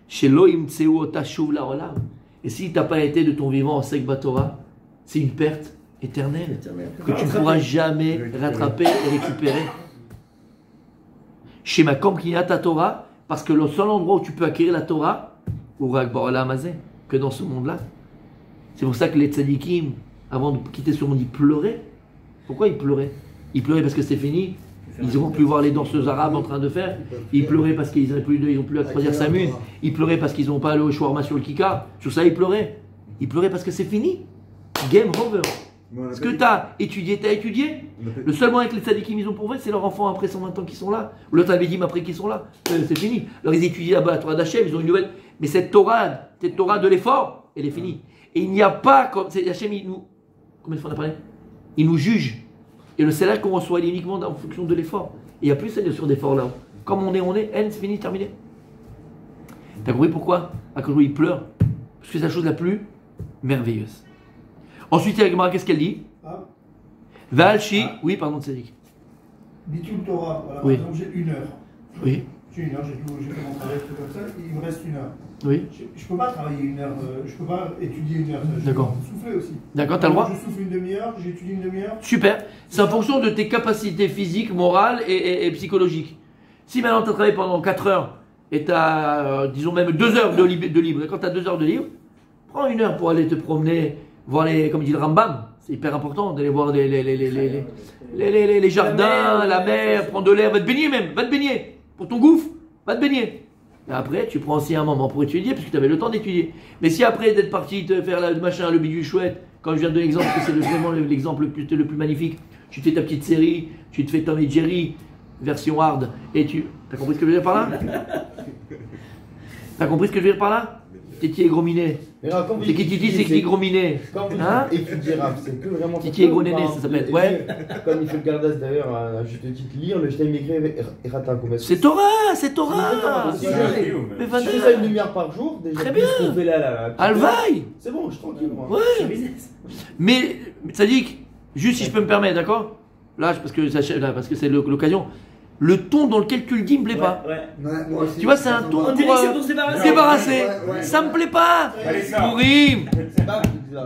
shelo imtseu ota shuv laolam. Et si tu n'as pas été de ton vivant au sec batora, c'est une perte éternelle que tu ne pourras jamais rattraper et récupérer. Chez ma ta Torah, parce que le seul endroit où tu peux acquérir la Torah, que dans ce monde-là. C'est pour ça que les tzadikim, avant de quitter ce monde, ils pleuraient. Pourquoi ils pleuraient? Ils pleuraient parce que c'est fini. Ils n'ont plus voir les danseuses arabes en train de faire. Ils pleuraient parce qu'ils n'ont plus à choisir sa mune. Ils pleuraient parce qu'ils n'ont pas le shawarma sur le kika. Sur ça, ils pleuraient. Ils pleuraient parce que c'est fini. Game over. Ce que tu as étudié, tu as étudié. Le seul moyen que les tzadikim ils ont prouvé, c'est leurs enfants après 120 ans qui sont là. Ou l'autre avait dit, mais après qui sont là. C'est fini. Alors ils étudient là-bas la Torah d'Hachem, ils ont une nouvelle. Mais cette Torah de l'effort, elle est finie. Et il n'y a pas comme. Hachem, il nous. Combien de fois on a parlé? Il nous juge. Et le salaire qu'on reçoit, il est uniquement en fonction de l'effort. Et il n'y a plus cette notion d'effort là. Comme on est, c'est fini, terminé. T'as compris pourquoi? À cause où il pleure. Parce que c'est la chose la plus merveilleuse. Ensuite, il y a Gemara, qu'est-ce qu'elle dit? Valchi, oui, pardon, Tzadik.
Bitul Torah, voilà,
oui.
Par exemple, j'ai 1 heure.
Oui.
J'ai 1 heure, j'ai fait mon travail, tout comme ça, il me reste 1 heure.
Oui.
Je ne peux pas travailler 1 heure, je ne peux pas étudier 1 heure.
D'accord.
Je peux souffler aussi.
D'accord, tu as le droit?
Je souffle une demi-heure, j'étudie une demi-heure.
Super. C'est en fonction de tes capacités physiques, morales et psychologiques. Si maintenant tu as travaillé pendant 4 heures et tu as, disons même 2 heures de libre, quand tu as 2 heures de libre, prends 1 heure pour aller te promener, voir les, comme dit le Rambam. C'est hyper important d'aller voir les jardins, la mer, prendre de l'air, va te baigner même, va te baigner. Pour ton gouffre, va te baigner. Et après, tu prends aussi un moment pour étudier, parce que tu avais le temps d'étudier. Mais si après d'être parti te faire le machin, le bidule chouette, comme je viens de donner l'exemple, c'est vraiment l'exemple le plus magnifique, tu te fais ta petite série, tu te fais Tom et Jerry, version hard, et tu... T'as compris ce que je veux dire par là? T'as compris ce que je veux dire par là? Titi et Grominet. C'est qui Titi, c'est qui Grominet?
Hein? Étudier Rav, c'est que vraiment.
Titi et Grominet, ça s'appelle. Ouais.
Comme il fait le Gardas d'ailleurs, je te dis lire, le Shtaim écrit et Ratan.
C'est Torah, c'est Torah.
Mais je fais ça une demi-heure par jour, déjà.
Très bien. Alvaï.
C'est bon, je suis tranquille, moi.
Ouais. Mais, Tzadik, juste si je peux me permettre, d'accord? Là, parce que c'est l'occasion. Le ton dans lequel tu le dis me plaît pas.
Moi aussi.
Tu vois, c'est un ton pour se débarrasser. Ça me plaît pas. Pourim.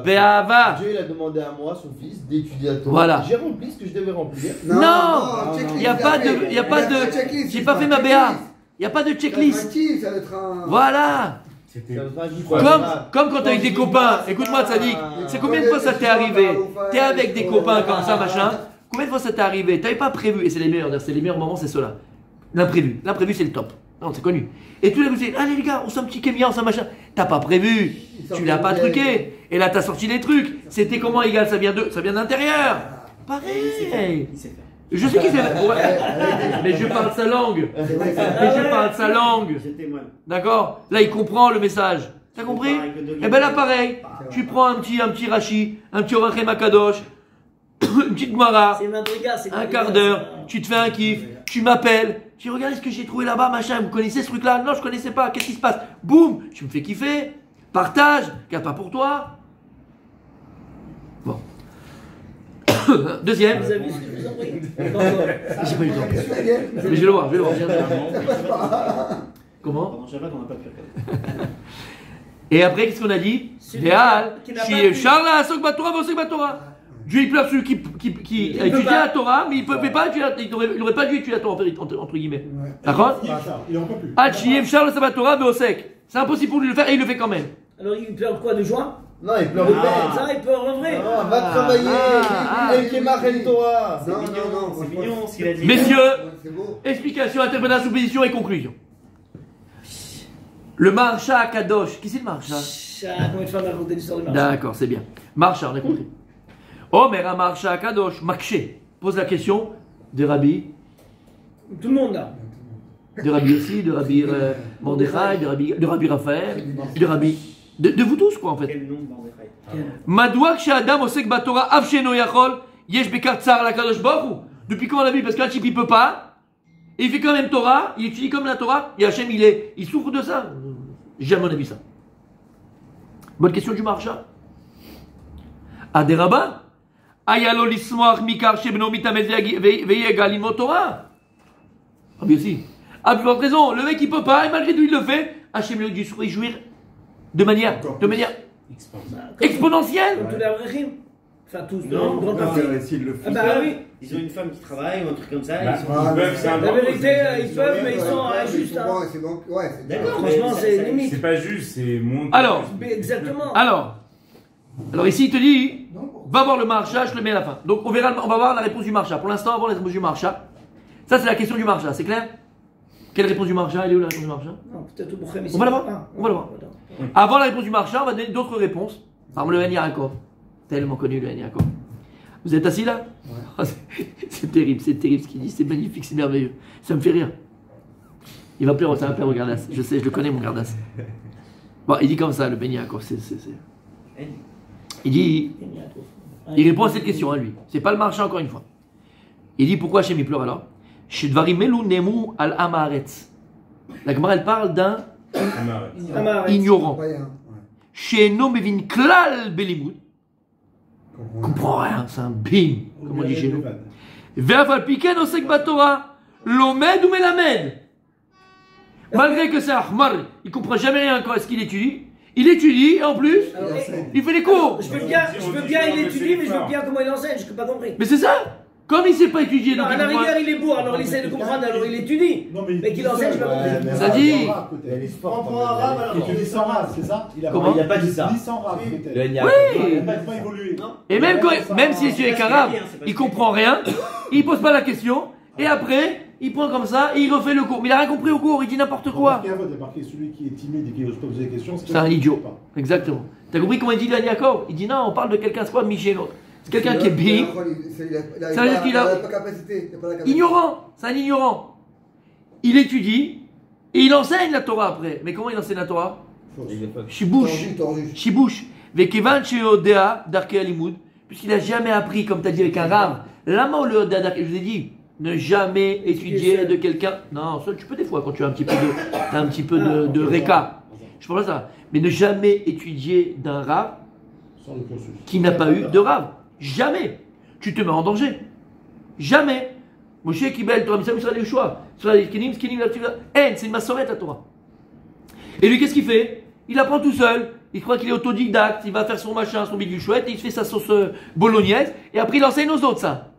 Béava.
Dieu il a demandé à moi, son fils, d'étudier à toi.
Voilà.
J'ai rempli ce que je devais remplir.
Non. Il n'y a pas de. J'ai pas fait ma BA. Il n'y a pas de checklist. Voilà. Comme quand t'es avec des copains. Écoute-moi, Tzadik. C'est combien de fois ça t'est arrivé? T'es avec des copains comme ça, machin. Combien de fois ça t'est arrivé? T'avais pas prévu, et c'est les meilleurs moments, c'est ceux-là. L'imprévu. L'imprévu, c'est le top. Non, c'est connu. Et tout le monde dit, allez les gars, on s'en un petit kémia, on s'en machin. T'as pas prévu. Tu l'as pas truqué. Et là, t'as sorti des trucs. C'était comment égal? Ça vient d'intérieur. Pareil. Je sais qui c'est. Mais je parle sa langue. D'accord? Là, il comprend le message. T'as compris? Eh ben là, pareil. Tu prends un petit Rashi, un petit Orachem Akadosh, une petite Gemara, un quart d'heure, tu te fais un kiff, tu m'appelles, tu regardes ce que j'ai trouvé là-bas, machin, vous connaissez ce truc-là? Non, je connaissais pas, qu'est-ce qui se passe? Boum, tu me fais kiffer, partage, garde pas pour toi. Bon. Deuxième. J'ai pas eu le temps. Mais je vais le voir, Comment?
Pendant Shabbat, on n'a pas pu regarder.
Et après, qu'est-ce qu'on a dit? Réal, Charles, Sok Batora, Vosek Batora. Dieu il pleure celui qui a étudié la Torah, mais il ne pas étudier, il n'aurait pas dû étudier la Torah, entre guillemets. D'accord?
Il n'en peut plus.
Hachiev Charles Sabatora Beosek. C'est impossible pour lui de le faire et il le fait quand même.
Alors il pleure quoi, de joie?
Non, il pleure de peine.
Ça, il pleure en vrai.
Non, va travailler. El Kemar El Torah.
C'est mignon ce qu'il a dit.
Messieurs, explication, interprétation, supposition et conclusion. Le Marsha Kadosh. Qui c'est le Marsha?
Combien de fois on a raconté l'histoire du Marsha?
D'accord, c'est bien. Marsha, on a compris. Omer Marsha Kadosh, Makshe. Pose la question de Rabbi.
Tout le monde là.
De Rabbi aussi, de Rabbi Mordechai, de Rabbi Raphaël, de Rabbi. De vous tous, quoi, en fait.
Quel nom de Mordechai?
Madoua Ksha-Adam Osek Batora Avsheno Yachol Yesh Bekar Tsar la Kadosh Baruch Hu. Depuis quand on a vu? Parce qu'un type il peut pas. et il fait quand même Torah, il étudie comme la Torah, et Hachem il souffre de ça. Jamais on a vu ça. Bonne question du Maharsha. Aderaba, Ayalo lismoach mikar shebno mitamed veyegal limod Torah. Ah bien aussi. Ah plus forte raison, le mec il peut pas, et malgré tout il le fait, Hachem lui dit se réjouir de manière exponentielle.
Comme tous les Avrechim. Enfin, tous,
non,
grande partie. Ah bah oui.
Ils ont une femme qui travaille ou un truc comme ça.
La vérité, ils peuvent, mais ils sont injustes. D'accord, franchement, c'est limite.
C'est pas juste, c'est moins.
Alors,
exactement.
Alors ici, il te dit, va voir le Maharsha, je le mets à la fin. Donc, on va voir la réponse du Maharsha. Pour l'instant, on va voir la réponse du Maharsha. Ça, c'est la question du Maharsha, c'est clair? Quelle réponse du Maharsha? Elle est où la réponse du Maharsha?
Non, peut-être au Bouchem ici.
On va la voir. On va la voir. Avant la réponse du Maharsha, on va donner d'autres réponses. Par exemple, le Ben Yaakov. Tellement connu, le Ben Yaakov. Vous êtes assis là? Ouais. C'est terrible ce qu'il dit, c'est magnifique, c'est merveilleux. Ça me fait rire. Il va plaire, ça va plaire au Gardas. Je sais, je le connais, mon Gardas. Bon, il dit comme ça, le Ben Yaakov. Il dit. Il répond à cette question, lui. C'est pas le Maharsha, encore une fois. Il dit pourquoi Hachem il pleure alors? Chez Dvarim Melu Nemu al Amaretz. La Gemara, elle parle d'un ignorant. Chez No Mevin Klal Belimud. Comprend rien, c'est un bim, comme on dit chez nous. Ve'afal piken osek batora, l'omed ou melamed. Malgré que c'est Ahmar, il comprend jamais rien quand est-ce qu'il étudie. Il étudie et en plus, il fait des cours.
Je veux bien, il étudie, mais je veux bien comment il enseigne, je n'ai pas compris.
Mais c'est ça. Comme il ne sait pas étudier, donc
à la rigueur il est beau, alors il essaie de comprendre, alors il étudie. Mais qu'il enseigne, je ne sais pas.
Ça dit.
Il prend arabe, alors il est sans rave, c'est ça?
Comment?
Il n'a pas dit ça.
Il dit sans rave, peut-être.
Oui.
Il n'a pas évolué.
Et même s'il est avec arabe, il comprend rien, il pose pas la question, et après, il prend comme ça, et il refait le cours. Mais il n'a rien compris au cours, il dit n'importe quoi.
Il y a marqué celui qui est timide et qui n'ose pas poser des questions.
C'est un idiot. Exactement. T'as compris comment il dit le Yaakov? Il dit non, on parle de quelqu'un, c'est quoi Michel? C'est quelqu'un qui est bien. Ça veut dire qu'il a. Ignorant. C'est un ignorant. Il étudie et il enseigne la Torah après. Mais comment il enseigne la Torah? Shibouche. Vekevan sheodea darkei alimud. Puisqu'il n'a jamais appris, comme tu as dit avec un rave. Lama le odea darkei. Je vous ai dit, ne jamais étudier de quelqu'un. Non, seul tu peux des fois quand tu as un petit peu de réca. Je pense pas ça. Mais ne jamais étudier d'un rave qui n'a pas eu de rave. Jamais. Tu te mets en danger. Jamais. Moshe Kibel, Torah Mitzvah, Israël Yeshua. C'est une massorette à Torah. Et lui, qu'est-ce qu'il fait? Il apprend tout seul. Il croit qu'il est autodidacte. Il va faire son machin, son bidule chouette. Et il fait sa sauce bolognaise. Et après, il enseigne aux autres ça.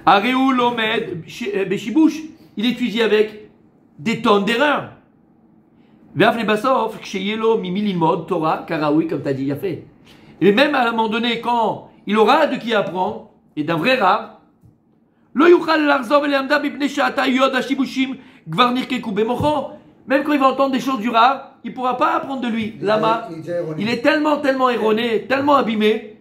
Aréou Lomed Beshibouche. Il étudie avec des tonnes d'erreurs. Ve'af lebasov, ksheyelo mimi limod Torah, karaoui, comme tu as dit, il a fait. Et même à un moment donné, quand il aura de qui apprendre, et d'un vrai rave, même quand il va entendre des choses du rave, il ne pourra pas apprendre de lui. Lama, il est tellement erroné, tellement abîmé,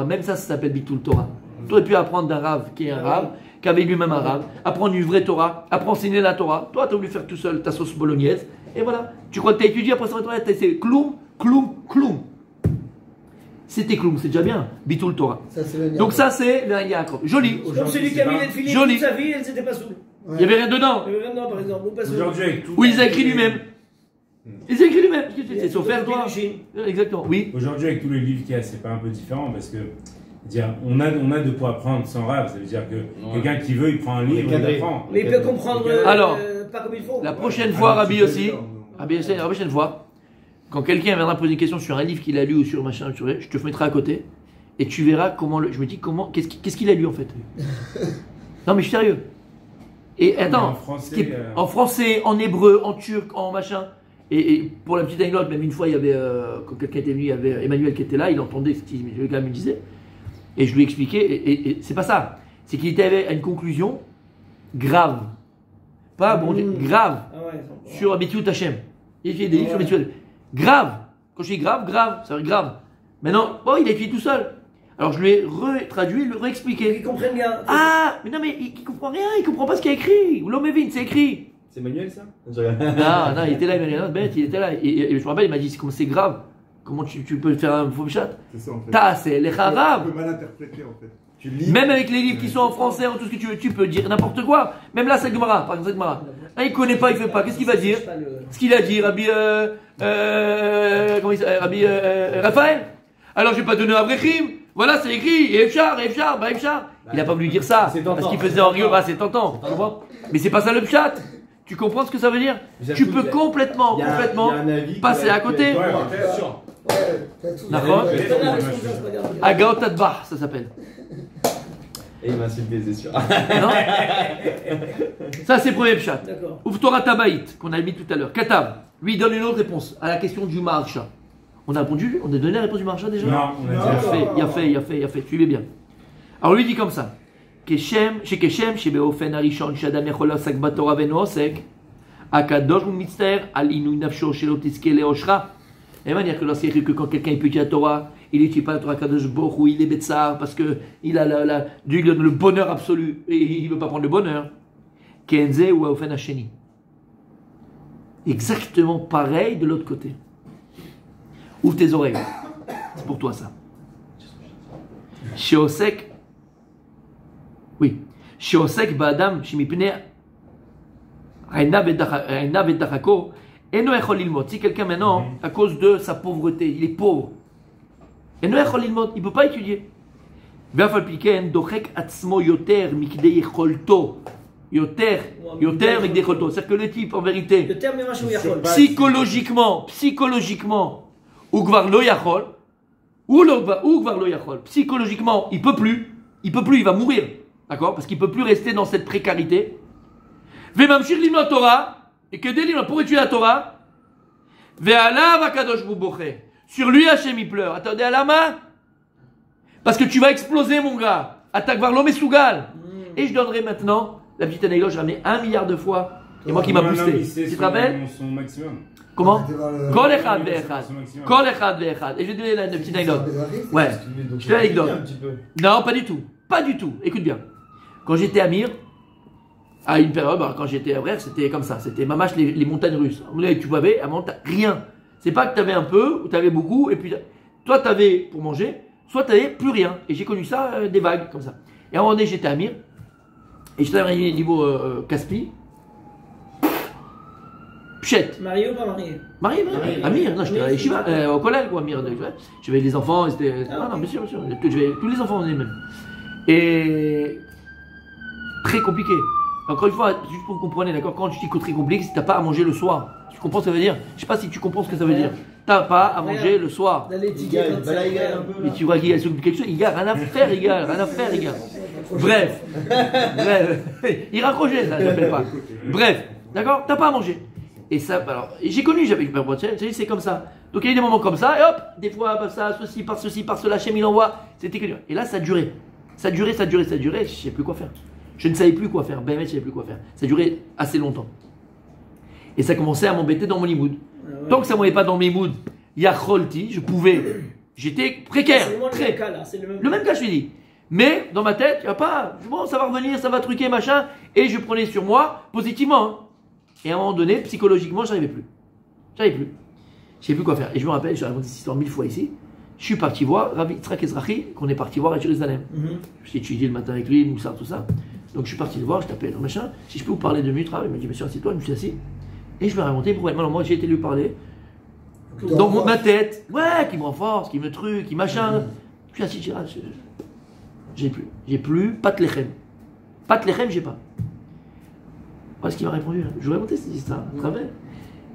même ça s'appelle bitul Torah. Tu aurais pu apprendre d'un rave qui est un rave, qui avait lui-même un rave, apprendre une vraie Torah, apprendre à enseigner la Torah. Toi, tu as voulu faire tout seul ta sauce bolognaise. Et voilà, tu crois que tu as étudié, après ça, tu as essayé cloum. C'était cloum, c'est déjà bien. Bitul Torah. Donc ça, c'est le Yaakov. Joli.
Comme celui qui a mis les filets toute sa vie, elle n'était pas saoule.
Il n'y avait rien dedans.
Il n'y avait rien dedans, par exemple.
Aujourd'hui, avec tout.
Oui, il a écrit lui-même. Il a écrit lui-même. C'est sauf faire toi. Exactement, oui.
Aujourd'hui, avec tous les livres qu'il y a, c'est pas un peu différent parce que. On a de quoi apprendre sans rave, ça veut dire que quelqu'un qui veut, il prend un livre, il apprend.
Mais il peut comprendre pas comme il faut.
La prochaine fois, Rabbi aussi, la prochaine fois, quand quelqu'un viendra poser une question sur un livre qu'il a lu ou sur machin, je te mettrai à côté et tu verras comment. Je me dis qu'est-ce qu'il a lu en fait. Non mais je suis sérieux. Et attends, en français, en hébreu, en turc, en machin. Et pour la petite anecdote, même une fois, il y avait quand quelqu'un était venu, il y avait Emmanuel qui était là, il entendait ce que le gars me disait. Et je lui expliquais, et c'est pas ça. C'est qu'il était à une conclusion grave. Pas bon Dieu, grave. Sur Abitiut Hachem. Il fait des livres sur Abitiut. Grave. Quand je dis grave, ça veut dire grave. Maintenant, il a étudié tout seul. Alors je lui ai traduit, lui ai réexpliqué.
Il comprend bien.
Ah, mais non, mais il comprend rien, il comprend pas ce qu'il y a écrit. Ou l'homme Evin, c'est écrit.
C'est Manuel ça?
Non, il était là, il était là. Et je me rappelle, il m'a dit, c'est grave. Comment tu peux faire un faux chat?
C'est ça en fait.
C'est les Harab.
Tu peux mal interpréter en fait.
Même avec les livres qui sont en français, en tout ce que tu veux, tu peux dire n'importe quoi. Même là, c'est Gemara, par exemple, Gemara. Il ne connaît pas, il ne fait pas. Qu'est-ce qu'il va dire? Ce qu'il a dit, Rabbi Raphaël. Alors, je vais pas donner un Abrechim. Voilà, c'est écrit. Efchar. Il n'a pas voulu dire ça. Parce qu'il faisait en rire. C'est tentant. Tu comprends? Mais c'est pas ça le pshat. Tu comprends ce que ça veut dire? Tu peux complètement passer à côté. D'accord? Agaotadbah, ça s'appelle.
Et il m'a insulté, c'est sûr.
Non? Ça, c'est le premier pshat. Uftora Tabaït, qu'on a mis tout à l'heure. Katav, lui, il donne une autre réponse à la question du marcha. On a répondu, on a donné la réponse du marcha déjà?
Non, on a
fait. Suivez bien. Alors, lui dit comme ça. Keshem, Shebeofen Arishon, Shadam Yechola Sakba Torah Venosek, Akadosh Mitzter, Al Inu Nafsho, Shelotiske Leoshra. Et manière que lorsqu'il écrit que quand quelqu'un étudie la Torah, il n'étudie pas la Torah Kadosh Baruch Hu, il est Betsar parce qu'il a Dieu lui donne le bonheur absolu et il ne veut pas prendre le bonheur. Kenze ou Aofen Hasheni. Exactement pareil de l'autre côté. Ouvre tes oreilles. C'est pour toi ça. Sheosek. Oui. Sheosek Ba'adam Shemipnei Reina Vedachako. Si quelqu'un maintenant, à cause de sa pauvreté, il est pauvre, il ne peut pas étudier. C'est-à-dire que le type, en vérité, psychologiquement, psychologiquement, il peut plus, il va mourir, d'accord? Parce qu'il peut plus rester dans cette précarité. Et que délivre pour étudier la Torah, sur lui Hachem il pleure. Attendez à la main, parce que tu vas exploser mon gars. Attaque vers l'homme et Sougal. Et je donnerai maintenant la petite anecdote, j'ai ramené 1 milliard de fois. Et moi qui m'a boosté. Tu te rappelles?
Son maximum.
Comment? Kol echad ve'echad. Et je vais donner la petite anecdote. Ouais. Je te donne l'anecdote. Non, pas du tout. Pas du tout. Écoute bien. Quand j'étais à Mir, à une période, quand j'étais à Bref, c'était comme ça. C'était mamache les montagnes russes. Tu avais, à un moment, rien. C'est pas que tu avais un peu, ou tu avais beaucoup, et puis toi, tu avais pour manger, soit tu n'avais plus rien. Et j'ai connu ça, des vagues, comme ça. Et à un moment donné, j'étais à Mir, et j'étais à niveau Caspi. Pchette.
Marié ou pas marié?
Marié. À Mir, non, j'étais à Yeshiva, au collège, quoi, à Mir. J'avais les enfants, c'était. Ah non, bien sûr. Tous les enfants venaient même. Et. Très compliqué. Encore une fois, juste pour que vous compreniez, d'accord, quand tu dis que très compliqué, c'est que tu n'as pas à manger le soir. Tu comprends ce que ça veut dire? Je ne sais pas si tu comprends ce que ça veut dire. Tu n'as pas à manger le soir. Mais tu vois qu'il y a quelque chose, il y a rien à faire, les gars. Bref. Il raccrochait, ça, je n'appelle pas. Bref, d'accord, tu n'as pas à manger. Et ça, alors, j'ai connu, c'est comme ça. Donc il y a eu des moments comme ça, et hop, des fois, ceci, par cela, Hachem il envoie. C'était que. Et là, ça durait. Ça durait, je ne sais plus quoi faire. Je ne savais plus quoi faire. Ben, je ne savais plus quoi faire. Ça durait assez longtemps. Et ça commençait à m'embêter dans mon limoud. Tant que ça ne m'embêtait pas dans mes moods, yacholti, je pouvais. J'étais précaire.
C'est
le même cas, je te dis. Mais dans ma tête, il n'y a pas. Bon, ça va revenir, ça va truquer, machin. Et je prenais sur moi positivement. Hein. Et à un moment donné, psychologiquement, je n'arrivais plus. Je ne savais plus quoi faire. Et je me rappelle, j'ai raconté cette histoire 1000 fois ici. Je suis parti voir Rabbi Yitzhak Ezrahi, qu'on est parti voir à Jérusalem. J'ai étudié le matin avec lui, Moussard, tout ça. Donc je suis parti le voir, je t'appelle, machin. Si je peux vous parler 2 minutes, il m'a dit, monsieur, assieds-toi, je me suis assis. Et je me racontais pourquoi. Alors moi, j'ai été lui parler. Dans ma tête, qui me renforce, qui me truc, qui machin. Je suis assis, j'ai plus, pas de lechem. Pas de lechem, j'ai pas. Voilà ce qu'il m'a répondu. Je vous racontais cette histoire, vous savez.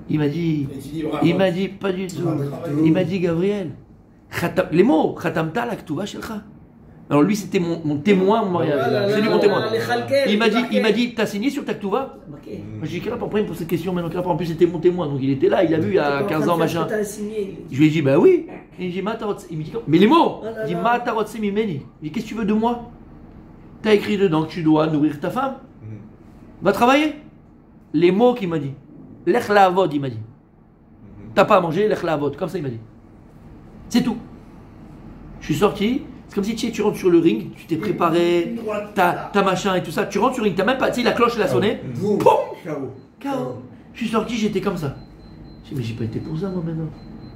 Il m'a dit, pas du tout. Il m'a dit, Gabriel, les mots, Khatamta la Ktuva Shelcha. Alors lui, c'était mon témoin, mon mariage. C'est lui mon témoin. Il m'a dit, t'as signé sur ta Ktuva? J'ai dit, pourquoi il me pose cette question maintenant? En plus, c'était mon témoin, donc il était là, il a vu il y a 15 ans, machin. Je lui ai dit, bah oui. Et il me dit, mais les mots. Il dit, Matarotse Mimeni. Il dit, qu'est-ce que tu veux de moi? T'as écrit dedans que tu dois nourrir ta femme. Va travailler. Les mots qu'il m'a dit. Lech la'avod, il m'a dit. T'as pas à manger, lech la'avod. Comme ça, il m'a dit. C'est tout. Je suis sorti. C'est comme si tu rentres sur le ring, tu t'es préparé, t'as machin et tout ça. Tu rentres sur le ring, t'as même pas. Tu sais, la cloche, elle a sonné. Poum! KO. Je suis sorti, j'étais comme ça. J'ai dit, mais j'ai pas été pour ça, moi, maintenant.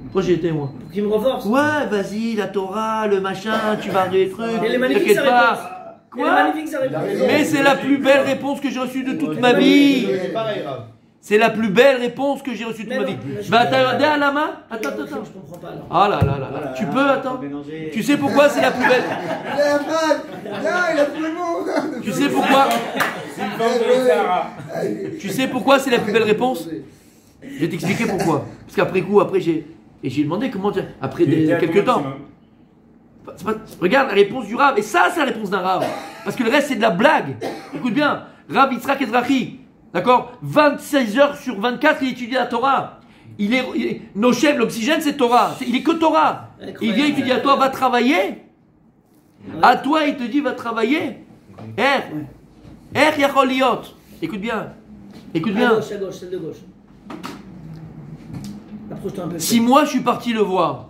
Pourquoi j'y étais, moi?
Pour qu'il me renforce.
Ouais, vas-y, la Torah, le machin, tu vas arriver des trucs.
Elle est magnifique,
T'inquiète
sa
pas.
réponse.
Quoi?
Elle est magnifique, sa réponse.
Mais c'est la plus belle réponse que j'ai reçue de toute ma vie.
C'est pareil, Rav.
C'est la plus belle réponse que j'ai reçue de toute ma vie. Bah, t'as regardé à la main? Attends.
Je comprends pas, alors.
Ah là là là là. Tu peux, attends. Tu sais pourquoi c'est la plus belle?
Il a un mal. Il a tout le monde.
Tu sais pourquoi? Tu sais pourquoi c'est la plus belle réponse? Je vais t'expliquer pourquoi. Parce qu'après coup, j'ai demandé comment tu... Après quelques temps. Regarde la réponse du Rav. Et ça, c'est la réponse d'un Rav. Parce que le reste, c'est de la blague. Écoute bien. Rav Yitzhak Ezrahi. D'accord? 26 heures sur 24, il étudie la Torah. Nochem, l'oxygène, c'est Torah. Il est que Torah. Il vient, il te dit à toi, va travailler. À toi, il te dit, va travailler. Yachol liot. Écoute bien. Écoute bien.
À gauche, celle de gauche. Approche-toi un peu.
Si moi, je suis parti le voir,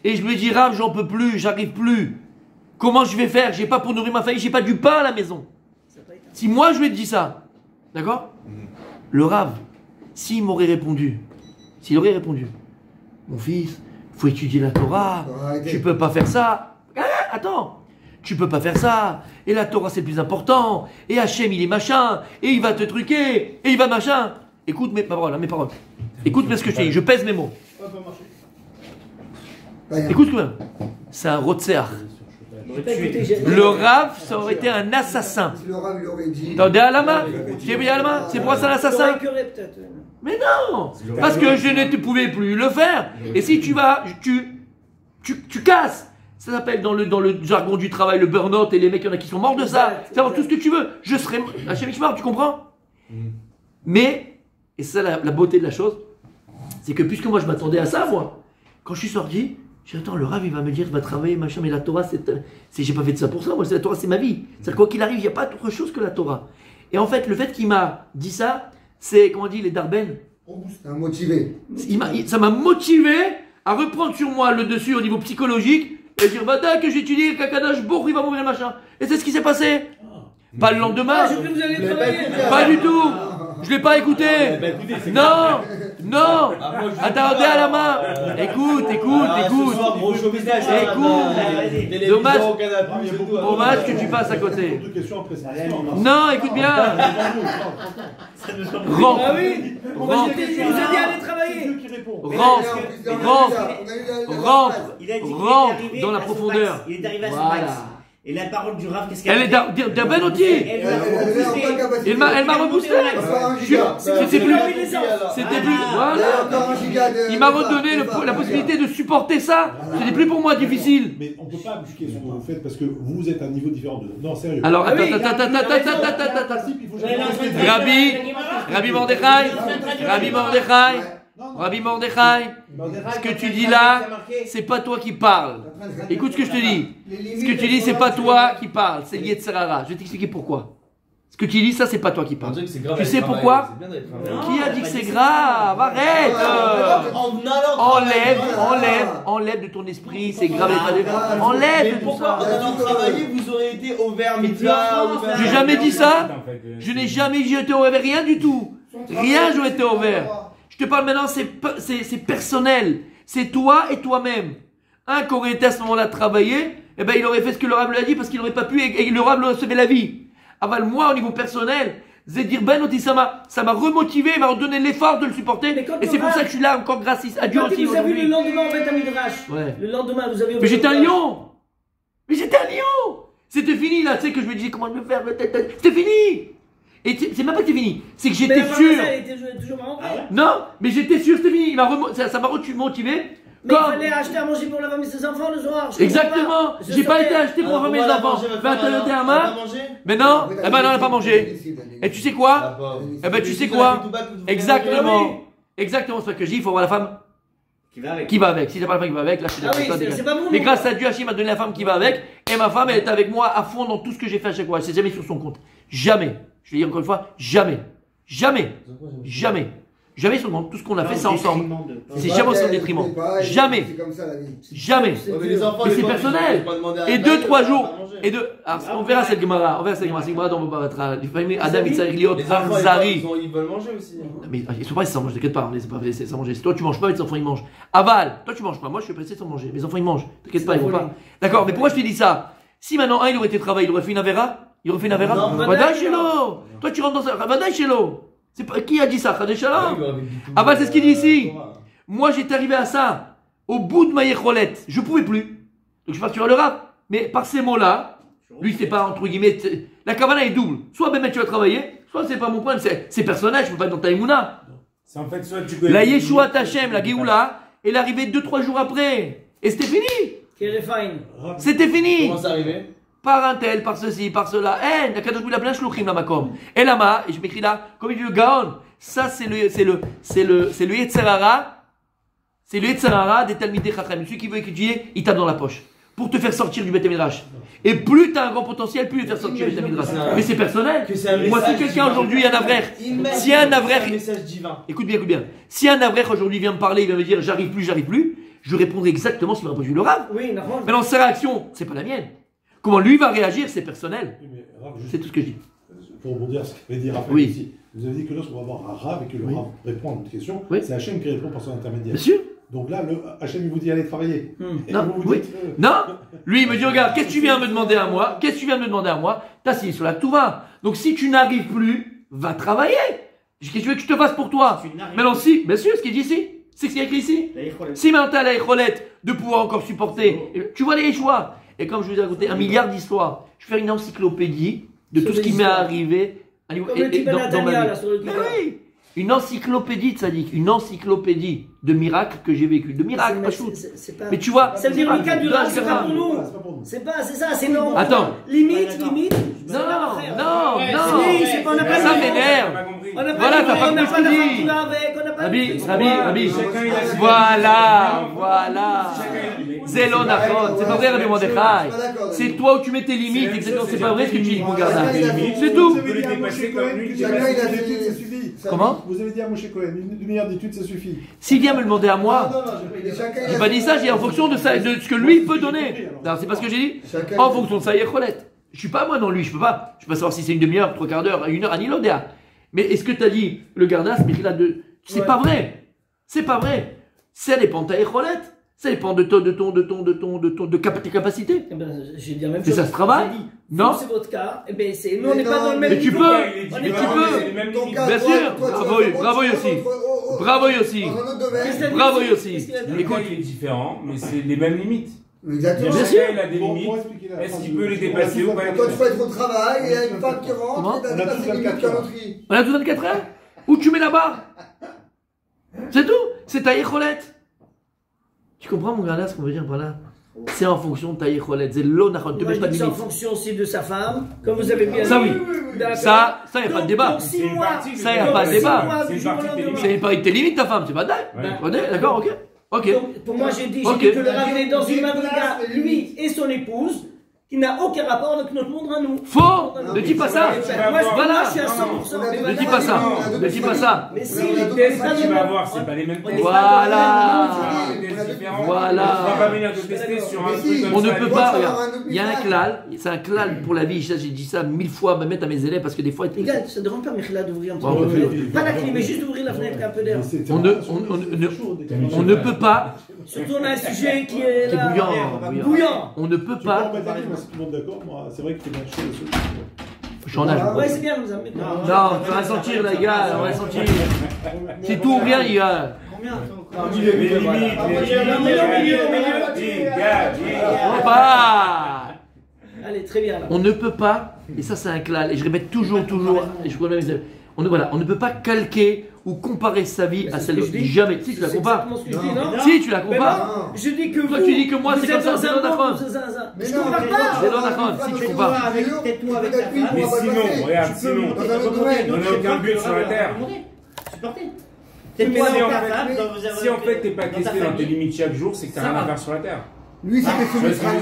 et je lui ai dit, Rav, j'en peux plus, j'arrive plus. Comment je vais faire? J'ai pas pour nourrir ma famille, j'ai pas du pain à la maison. Si moi, je lui ai dit ça, d'accord? Le Rav, s'il m'aurait répondu, mon fils, faut étudier la Torah, tu peux pas faire ça. Attends, tu peux pas faire ça. Et la Torah, c'est le plus important. Et Hachem, il est machin. Et il va te truquer. Et il va machin. Écoute mes paroles, Écoute ce que je te dis, je pèse mes mots. Écoute-moi. C'est un rotseach. Le Rav, ça aurait été un assassin.
Si le Rav, il aurait dit.
Attendez à la main. J'ai mis à la main. C'est pour ça un assassin. Mais non. Parce que je ne pouvais plus le faire. Et si tu vas, tu casses. Ça s'appelle dans le jargon du travail le burn-out et les mecs, il y en a qui sont morts de ça. C'est tout ce que tu veux. Je serais Hachem Ishmar, tu comprends? Mais, et c'est ça la beauté de la chose, c'est que puisque moi je m'attendais à ça, moi, quand je suis sorti, j'ai dit attends, le Rav il va me dire, il va travailler, machin, mais la Torah, j'ai pas fait de ça pour ça, moi, la Torah c'est ma vie. C'est quoi qu'il arrive, il n'y a pas autre chose que la Torah. Et en fait, le fait qu'il m'a dit ça, c'est, comment on dit, les darben.
Ça m'a motivé.
Ça m'a motivé à reprendre sur moi le dessus au niveau psychologique et dire, bah que j'étudie, Kakadash, Bourg, il va mourir, machin. Et c'est ce qui s'est passé. Pas le lendemain. Pas du tout. Je l'ai pas écouté. Non. Attendez à la main. Écoute. Dommage que tu passes à côté. Non, écoute bien. Rentre dans la profondeur.
Il est arrivé à son max. Et la parole du Rav, qu'est-ce qu'elle
Elle est d'un ben outil. Elle m'a repoussé. C'était plus. Voilà. Il m'a redonné la possibilité de supporter ça. C'était plus pour moi difficile.
Mais on ne peut pas appliquer ce que vous faites parce que vous êtes à un niveau différent de. Non, sérieux.
Alors, attends. Rabbi Mordechai, ce que tu dis là, c'est pas toi qui parles. Écoute ce que je te dis. Ce que tu dis, c'est pas toi qui parles, c'est Yetzerara. Je vais t'expliquer pourquoi. Ce que tu dis, ça, c'est pas toi qui parles. Tu sais pourquoi? Qui a dit que c'est grave? Arrête! Enlève de ton esprit, c'est grave. Enlève de tout ça.
En allant travailler, vous aurez été au vert mitzvah.
J'ai jamais dit ça. Je n'ai jamais dit que j'étais au vert, rien du tout. Rien, je été au vert. Je te parle maintenant, c'est personnel. C'est toi et toi-même. Un qui aurait été à ce moment-là travailler, eh ben, il aurait fait ce que le Rav lui a dit parce qu'il n'aurait pas pu et le Rav lui a sauvé la vie. Aval, moi, au niveau personnel, Zedir Ben Oti, ça m'a remotivé, m'a redonné l'effort de le supporter. Et c'est pour ça que je suis là encore grâce à Dieu aussi.
Vous avez vu le lendemain en Beth Midrash. Le lendemain, vous avez.
Mais j'étais un lion. C'était fini là, tu sais que je me disais comment je vais faire. C'était fini. Et c'est même pas que c'était fini, c'est que j'étais sûr. Non, mais j'étais sûr que c'était fini. Ça m'a motivé.
Mais il fallait acheter à manger pour la famille de ses enfants le soir.
Exactement. J'ai pas été acheté pour la famille de mes enfants. Mais non, eh ben non, on n'a pas mangé. Et tu sais quoi? Eh ben tu sais quoi? Exactement. Exactement ce que je dis, il faut avoir la femme qui va avec. Si t'as pas la femme qui va avec, là je suis d'accord. Mais grâce à Dieu, Hachim m'a donné la femme qui va avec. Et ma femme, elle est avec moi à fond dans tout ce que j'ai fait à chaque fois. Elle s'est jamais sur son compte. Jamais. Je vais dire encore une fois, jamais. Jamais sur le monde. Tout ce qu'on a fait, c'est ensemble. C'est jamais au son détriment. Jamais.
C'est comme ça la vie.
Jamais. Mais c'est personnel. Et 2-3 jours. On verra cette Gemara. On verra cette Gemara. C'est Gemara dont on va battre. Adam et Tsariliot, Arzari.
Ils veulent manger aussi.
Mais ils sont pas sans manger, t'inquiète pas, c'est pas sans manger. Si toi tu manges pas, les enfants ils mangent. Aval, toi tu manges pas, moi je suis pressé sans manger. Mes enfants ils mangent, t'inquiète pas, ils vont pas. D'accord, mais pourquoi je te dis ça? Si maintenant il aurait été travail, il aurait fait une Avera? Il aurait fait une Avera? Vadaï chez l'eau. Toi tu rentres dans ça, Vadaï chez l'eau. C'est pas qui a dit ça? Khadeshalom. Aval, c'est ce qu'il dit ici. Moi j'étais arrivé à ça, au bout de ma yecholet, je pouvais plus. Donc je suis parti sur le rap. Mais par ces mots-là, lui c'est pas entre guillemets, la kavana est double. Soit ben tu vas travailler, soit c'est pas mon point, c'est personnel, je peux pas être dans ta Emouna.
C'est en fait soit tu
la Yeshua Tachem, la Géoula, elle est arrivée 2-3 jours après. Et c'était fini. C'était fini.
Comment c'est arrivé?
Par un tel, par ceci, par cela. Eh, la Kadosh il a plein de shluchim là, Makom. Et là-bas, et je m'écris là, comme il dit le Gaon, ça c'est le Yetzerara, c'est le Yetzerara des Talmidei Chacham. Celui qui veut étudier, il tape dans la poche. Pour te faire sortir du Beth Midrash. Et plus tu as un grand potentiel, plus il va faire sortir du Beth Midrash. Mais c'est personnel. Moi, si quelqu'un aujourd'hui, un avrer, si un avrer, écoute bien, si un avrer aujourd'hui vient me parler, il va me dire j'arrive plus, je répondrai exactement ce qu'il m'a répondu le Rav.
Oui,
maintenant, sa réaction, c'est pas la mienne. Comment lui va réagir, c'est personnel. C'est tout ce que je dis.
Pour rebondir sur ce qu'avait dit Raphaël aussi, vous avez dit que lorsqu'on va avoir un Rav et que le Rav répond à notre question, c'est Hachem qui répond par son intermédiaire.
Bien sûr.
Donc là, Hachem il vous dit allez travailler.
Non, non, lui il me dit regarde, qu'est-ce que tu viens de me demander à moi? Qu'est-ce que tu viens de me demander à moi? T'as signé sur la Touva. Donc si tu n'arrives plus, va travailler. Qu'est-ce que tu veux que je te fasse pour toi? Maintenant si, bien sûr, ce qu'il dit ici, c'est ce qu'il y a écrit ici. Si maintenant t'as la écholette de pouvoir encore supporter, tu vois les choix. Et comme je vous ai raconté 1 milliard d'histoires, je vais faire une encyclopédie de tout ce qui m'est arrivé dans ma vie. Une encyclopédie, Tzadik, une encyclopédie de miracles que j'ai vécu. De miracles, pas tout. Mais tu vois,
ça veut dire le cas du Rav, c'est pas pour nous. C'est ça, c'est non.
Attends.
Limite.
Non.
C'est pas, on n'a pas
ça m'énerve. Voilà, t'as pas compris ce qu'il dit. Rabbi. Voilà. Zélon Achon. C'est pas vrai, Rabbi Mordechai. C'est toi où tu mets tes limites. Exactement, c'est pas vrai ce que tu dis, mon gars. C'est tout. Comment?
Vous avez dit à Moshe Cohen, une demi-heure d'études, ça suffit.
S'il vient me demander à moi, j'ai pas dit ça, j'ai en fonction de ce que lui peut donner. Non, c'est pas ce que j'ai dit. En fonction de ça, Yecholet. Je suis pas moi non lui, je peux pas savoir si c'est une demi-heure, 3/4 d'heure, 1 heure, Anilodéa. Mais est-ce que tu as dit le Gardas, mais il a deux. C'est pas vrai. C'est pas vrai. Ça dépend de ta Yecholet. Ça dépend de tes capacités.
J'ai dit la même
chose. C'est ça se travaille. Non.
C'est votre cas. Eh ben, nous, on n'est pas dans le même
niveau. Mais tu peux. Bien sûr. Bravo Yossi.
Écoute, il est différent, mais c'est les mêmes limites.
Exactement.
Bien sûr.
Il a des limites. Est-ce qu'il peut les dépasser ou pas?
Quand tu peux être au travail, il y a une femme qui rentre, et t'as dépassé les limites calendrier.
On a tout 24 heures. Où tu mets la barre? C'est tout. C'est ta Yecholet. Tu comprends mon gars-là ce qu'on veut dire par là? C'est en fonction de ta Yecholet. C'est l'onachon.
C'est en fonction aussi de sa femme, comme vous avez bien dit.
Ça oui. Ça, il n'y a pas de débat.
Ça, il
n'y a pas de débat. C'est une partie de tes limites, ta femme. C'est pas dingue. D'accord, ok.
Pour moi, j'ai dit que le Rav est dans une madriga, lui et son épouse, qui n'a aucun rapport avec notre monde à nous.
Faux. Ne dis pas ça.
Voilà. Je suis à 100%.
Ne dis pas ça. Ne dis pas ça.
Mais si,
tu vas voir, c'est pas les mêmes tests.
Voilà.
On va pas venir te tester sur un truc comme ça.
On ne peut pas. Il y a un klal. C'est un klal pour la vie. J'ai dit ça 1000 fois, même à mes élèves, parce que des fois.
Les gars, ça ne dérange pas, Michela, d'ouvrir un petit peu. Pas la clé, mais juste d'ouvrir la fenêtre un peu d'air.
On ne peut pas.
Surtout, on a un sujet qui est là.
Bouillant. On ne peut pas.
Tout le monde d'accord, moi, c'est vrai que c'est bien chaud.
J'en ai.
Ouais, c'est bien, nous avons.
Non, on va sentir, les gars, on va sentir. C'est tout ou rien, les gars.
Combien?
Allez, très bien.
On ne peut pas, et ça c'est un klal, et je répète toujours, et je connais mes élèves. On ne peut pas calquer ou comparer sa vie à celle de jamais. Si tu la compares. Si tu la compares.
Je dis que
toi tu dis que moi c'est comme ça, c'est l'onachon.
Mais je compare pas.
C'est l'onachon, si tu compares.
Peut-être avec ta femme.
Mais sinon, regarde, sinon, on n'a aucun but sur la terre.
Supporter.
Si en fait t'es pas testé dans tes limites chaque jour, c'est que t'as rien à faire sur la terre.
Lui, c'était ce Mifranim.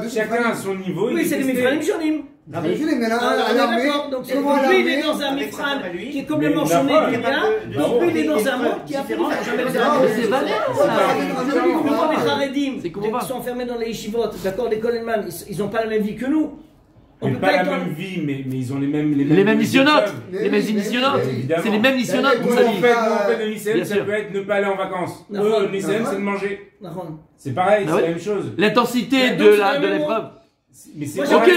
Chacun à son niveau.
Oui, c'est les Mifranim Jonim.
Mais là, à l'armée,
donc lui, il est dans un Mifran qui est complètement chômé du bien. Donc lui, il est dans un monde qui a différent.
C'est valable, ça.
Les Haredim, qui sont enfermés dans les yeshivot, d'accord, les Kolenman, ils n'ont pas la même vie que nous.
On peut pas la même vie, mais ils ont les mêmes
missionnotes. Les mêmes missionnotes. C'est les mêmes missionnotes pour sa vie.
En fait, le lycéen, ça peut être ne pas aller en vacances. Le lycéen, c'est de manger. C'est pareil, c'est la même chose.
L'intensité de l'épreuve.
Mais c'est
ok,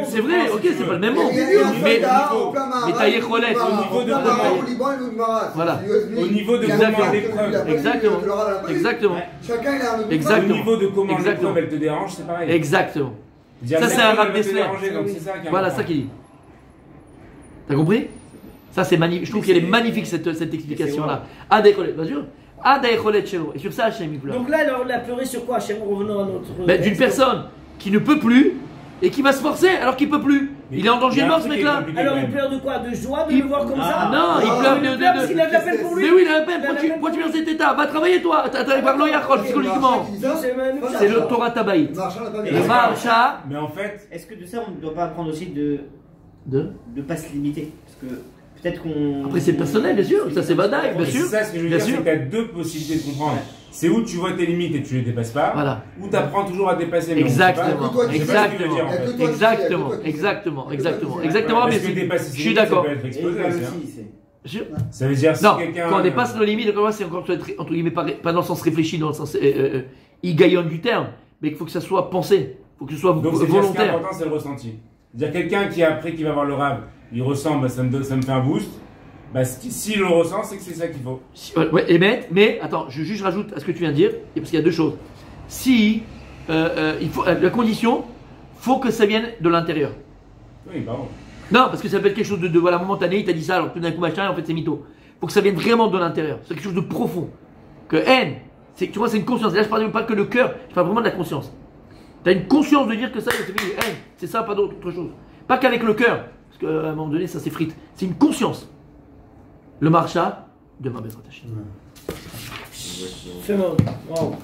c'est vrai, ok, c'est pas le même mot. Mais taillé Cholet.
Au niveau de
voilà.
Au niveau de comment l'épreuve.
Exactement. Exactement.
Au niveau de comment l'épreuve elle te dérange, c'est pareil.
Exactement. Ça, c'est un Rav Dessler. Voilà, ça qu'il dit. T'as compris? Ça, c'est magnifique. Je trouve qu'elle est magnifique, cette explication-là. Adaïcholet, bien sûr. Adaïcholet Chéro. Et sur ça, Hachem, il pleure.
Donc là, alors, on a pleuré sur quoi, Hachem? Revenons à notre.
D'une personne qui ne peut plus et qui va se forcer alors qu'il peut plus. Il est en danger de mort, ce mec-là.
Alors il pleure de quoi? De joie de le voir comme ça?
Non, il pleure de.
Parce qu'il a de la peine pour lui.
Mais oui, il a de la peine. Pourquoi tu viens dans cet état? Va travailler, toi. T'as par l'Oyachol psychologiquement. C'est le Torah Tabaït. Le Marcha.
Mais en fait, est-ce que de ça, on ne doit pas apprendre aussi de pas se limiter? Parce que peut-être qu'on.
Après, c'est personnel, bien sûr. Ça, c'est Badaï, bien sûr.
C'est ça, ce que je veux dire, c'est que tu as deux possibilités de comprendre. C'est où tu vois tes limites et tu les dépasses pas,
voilà.
Ou tu apprends toujours à dépasser. Mais
exactement, exactement. Mais je suis d'accord.
Ça veut dire
non, quand on dépasse nos limites, c'est encore entre guillemets pas dans le sens réfléchi, dans le sens igaillon du terme, mais il faut que ça soit pensé, il faut que ce soit volontaire.
Ce qui est important, c'est le ressenti. C'est-à-dire quelqu'un qui après qui va voir le Rav, il ressent, bah, ça me fait un boost. Bah, s'il le ressent, c'est que c'est ça qu'il faut.
Mais attends, je rajoute à ce que tu viens de dire, parce qu'il y a deux choses. Si il faut, la condition, faut que ça vienne de l'intérieur.
Oui, pardon.
Non, parce que ça peut être quelque chose de voilà, momentané, il t'a dit ça, alors tout d'un coup machin, en fait c'est mytho. Faut que ça vienne vraiment de l'intérieur. C'est quelque chose de profond. Que haine, tu vois, c'est une conscience. Et là, je parle même pas que le cœur, je parle vraiment de la conscience. Tu as une conscience de dire que ça, c'est fini, haine, c'est ça, pas d'autre chose. Pas qu'avec le cœur, parce qu'à un moment donné, ça s'effrite. C'est une conscience. Le marcha, demain, Bezrat Hashem.
C'est bon. Wow.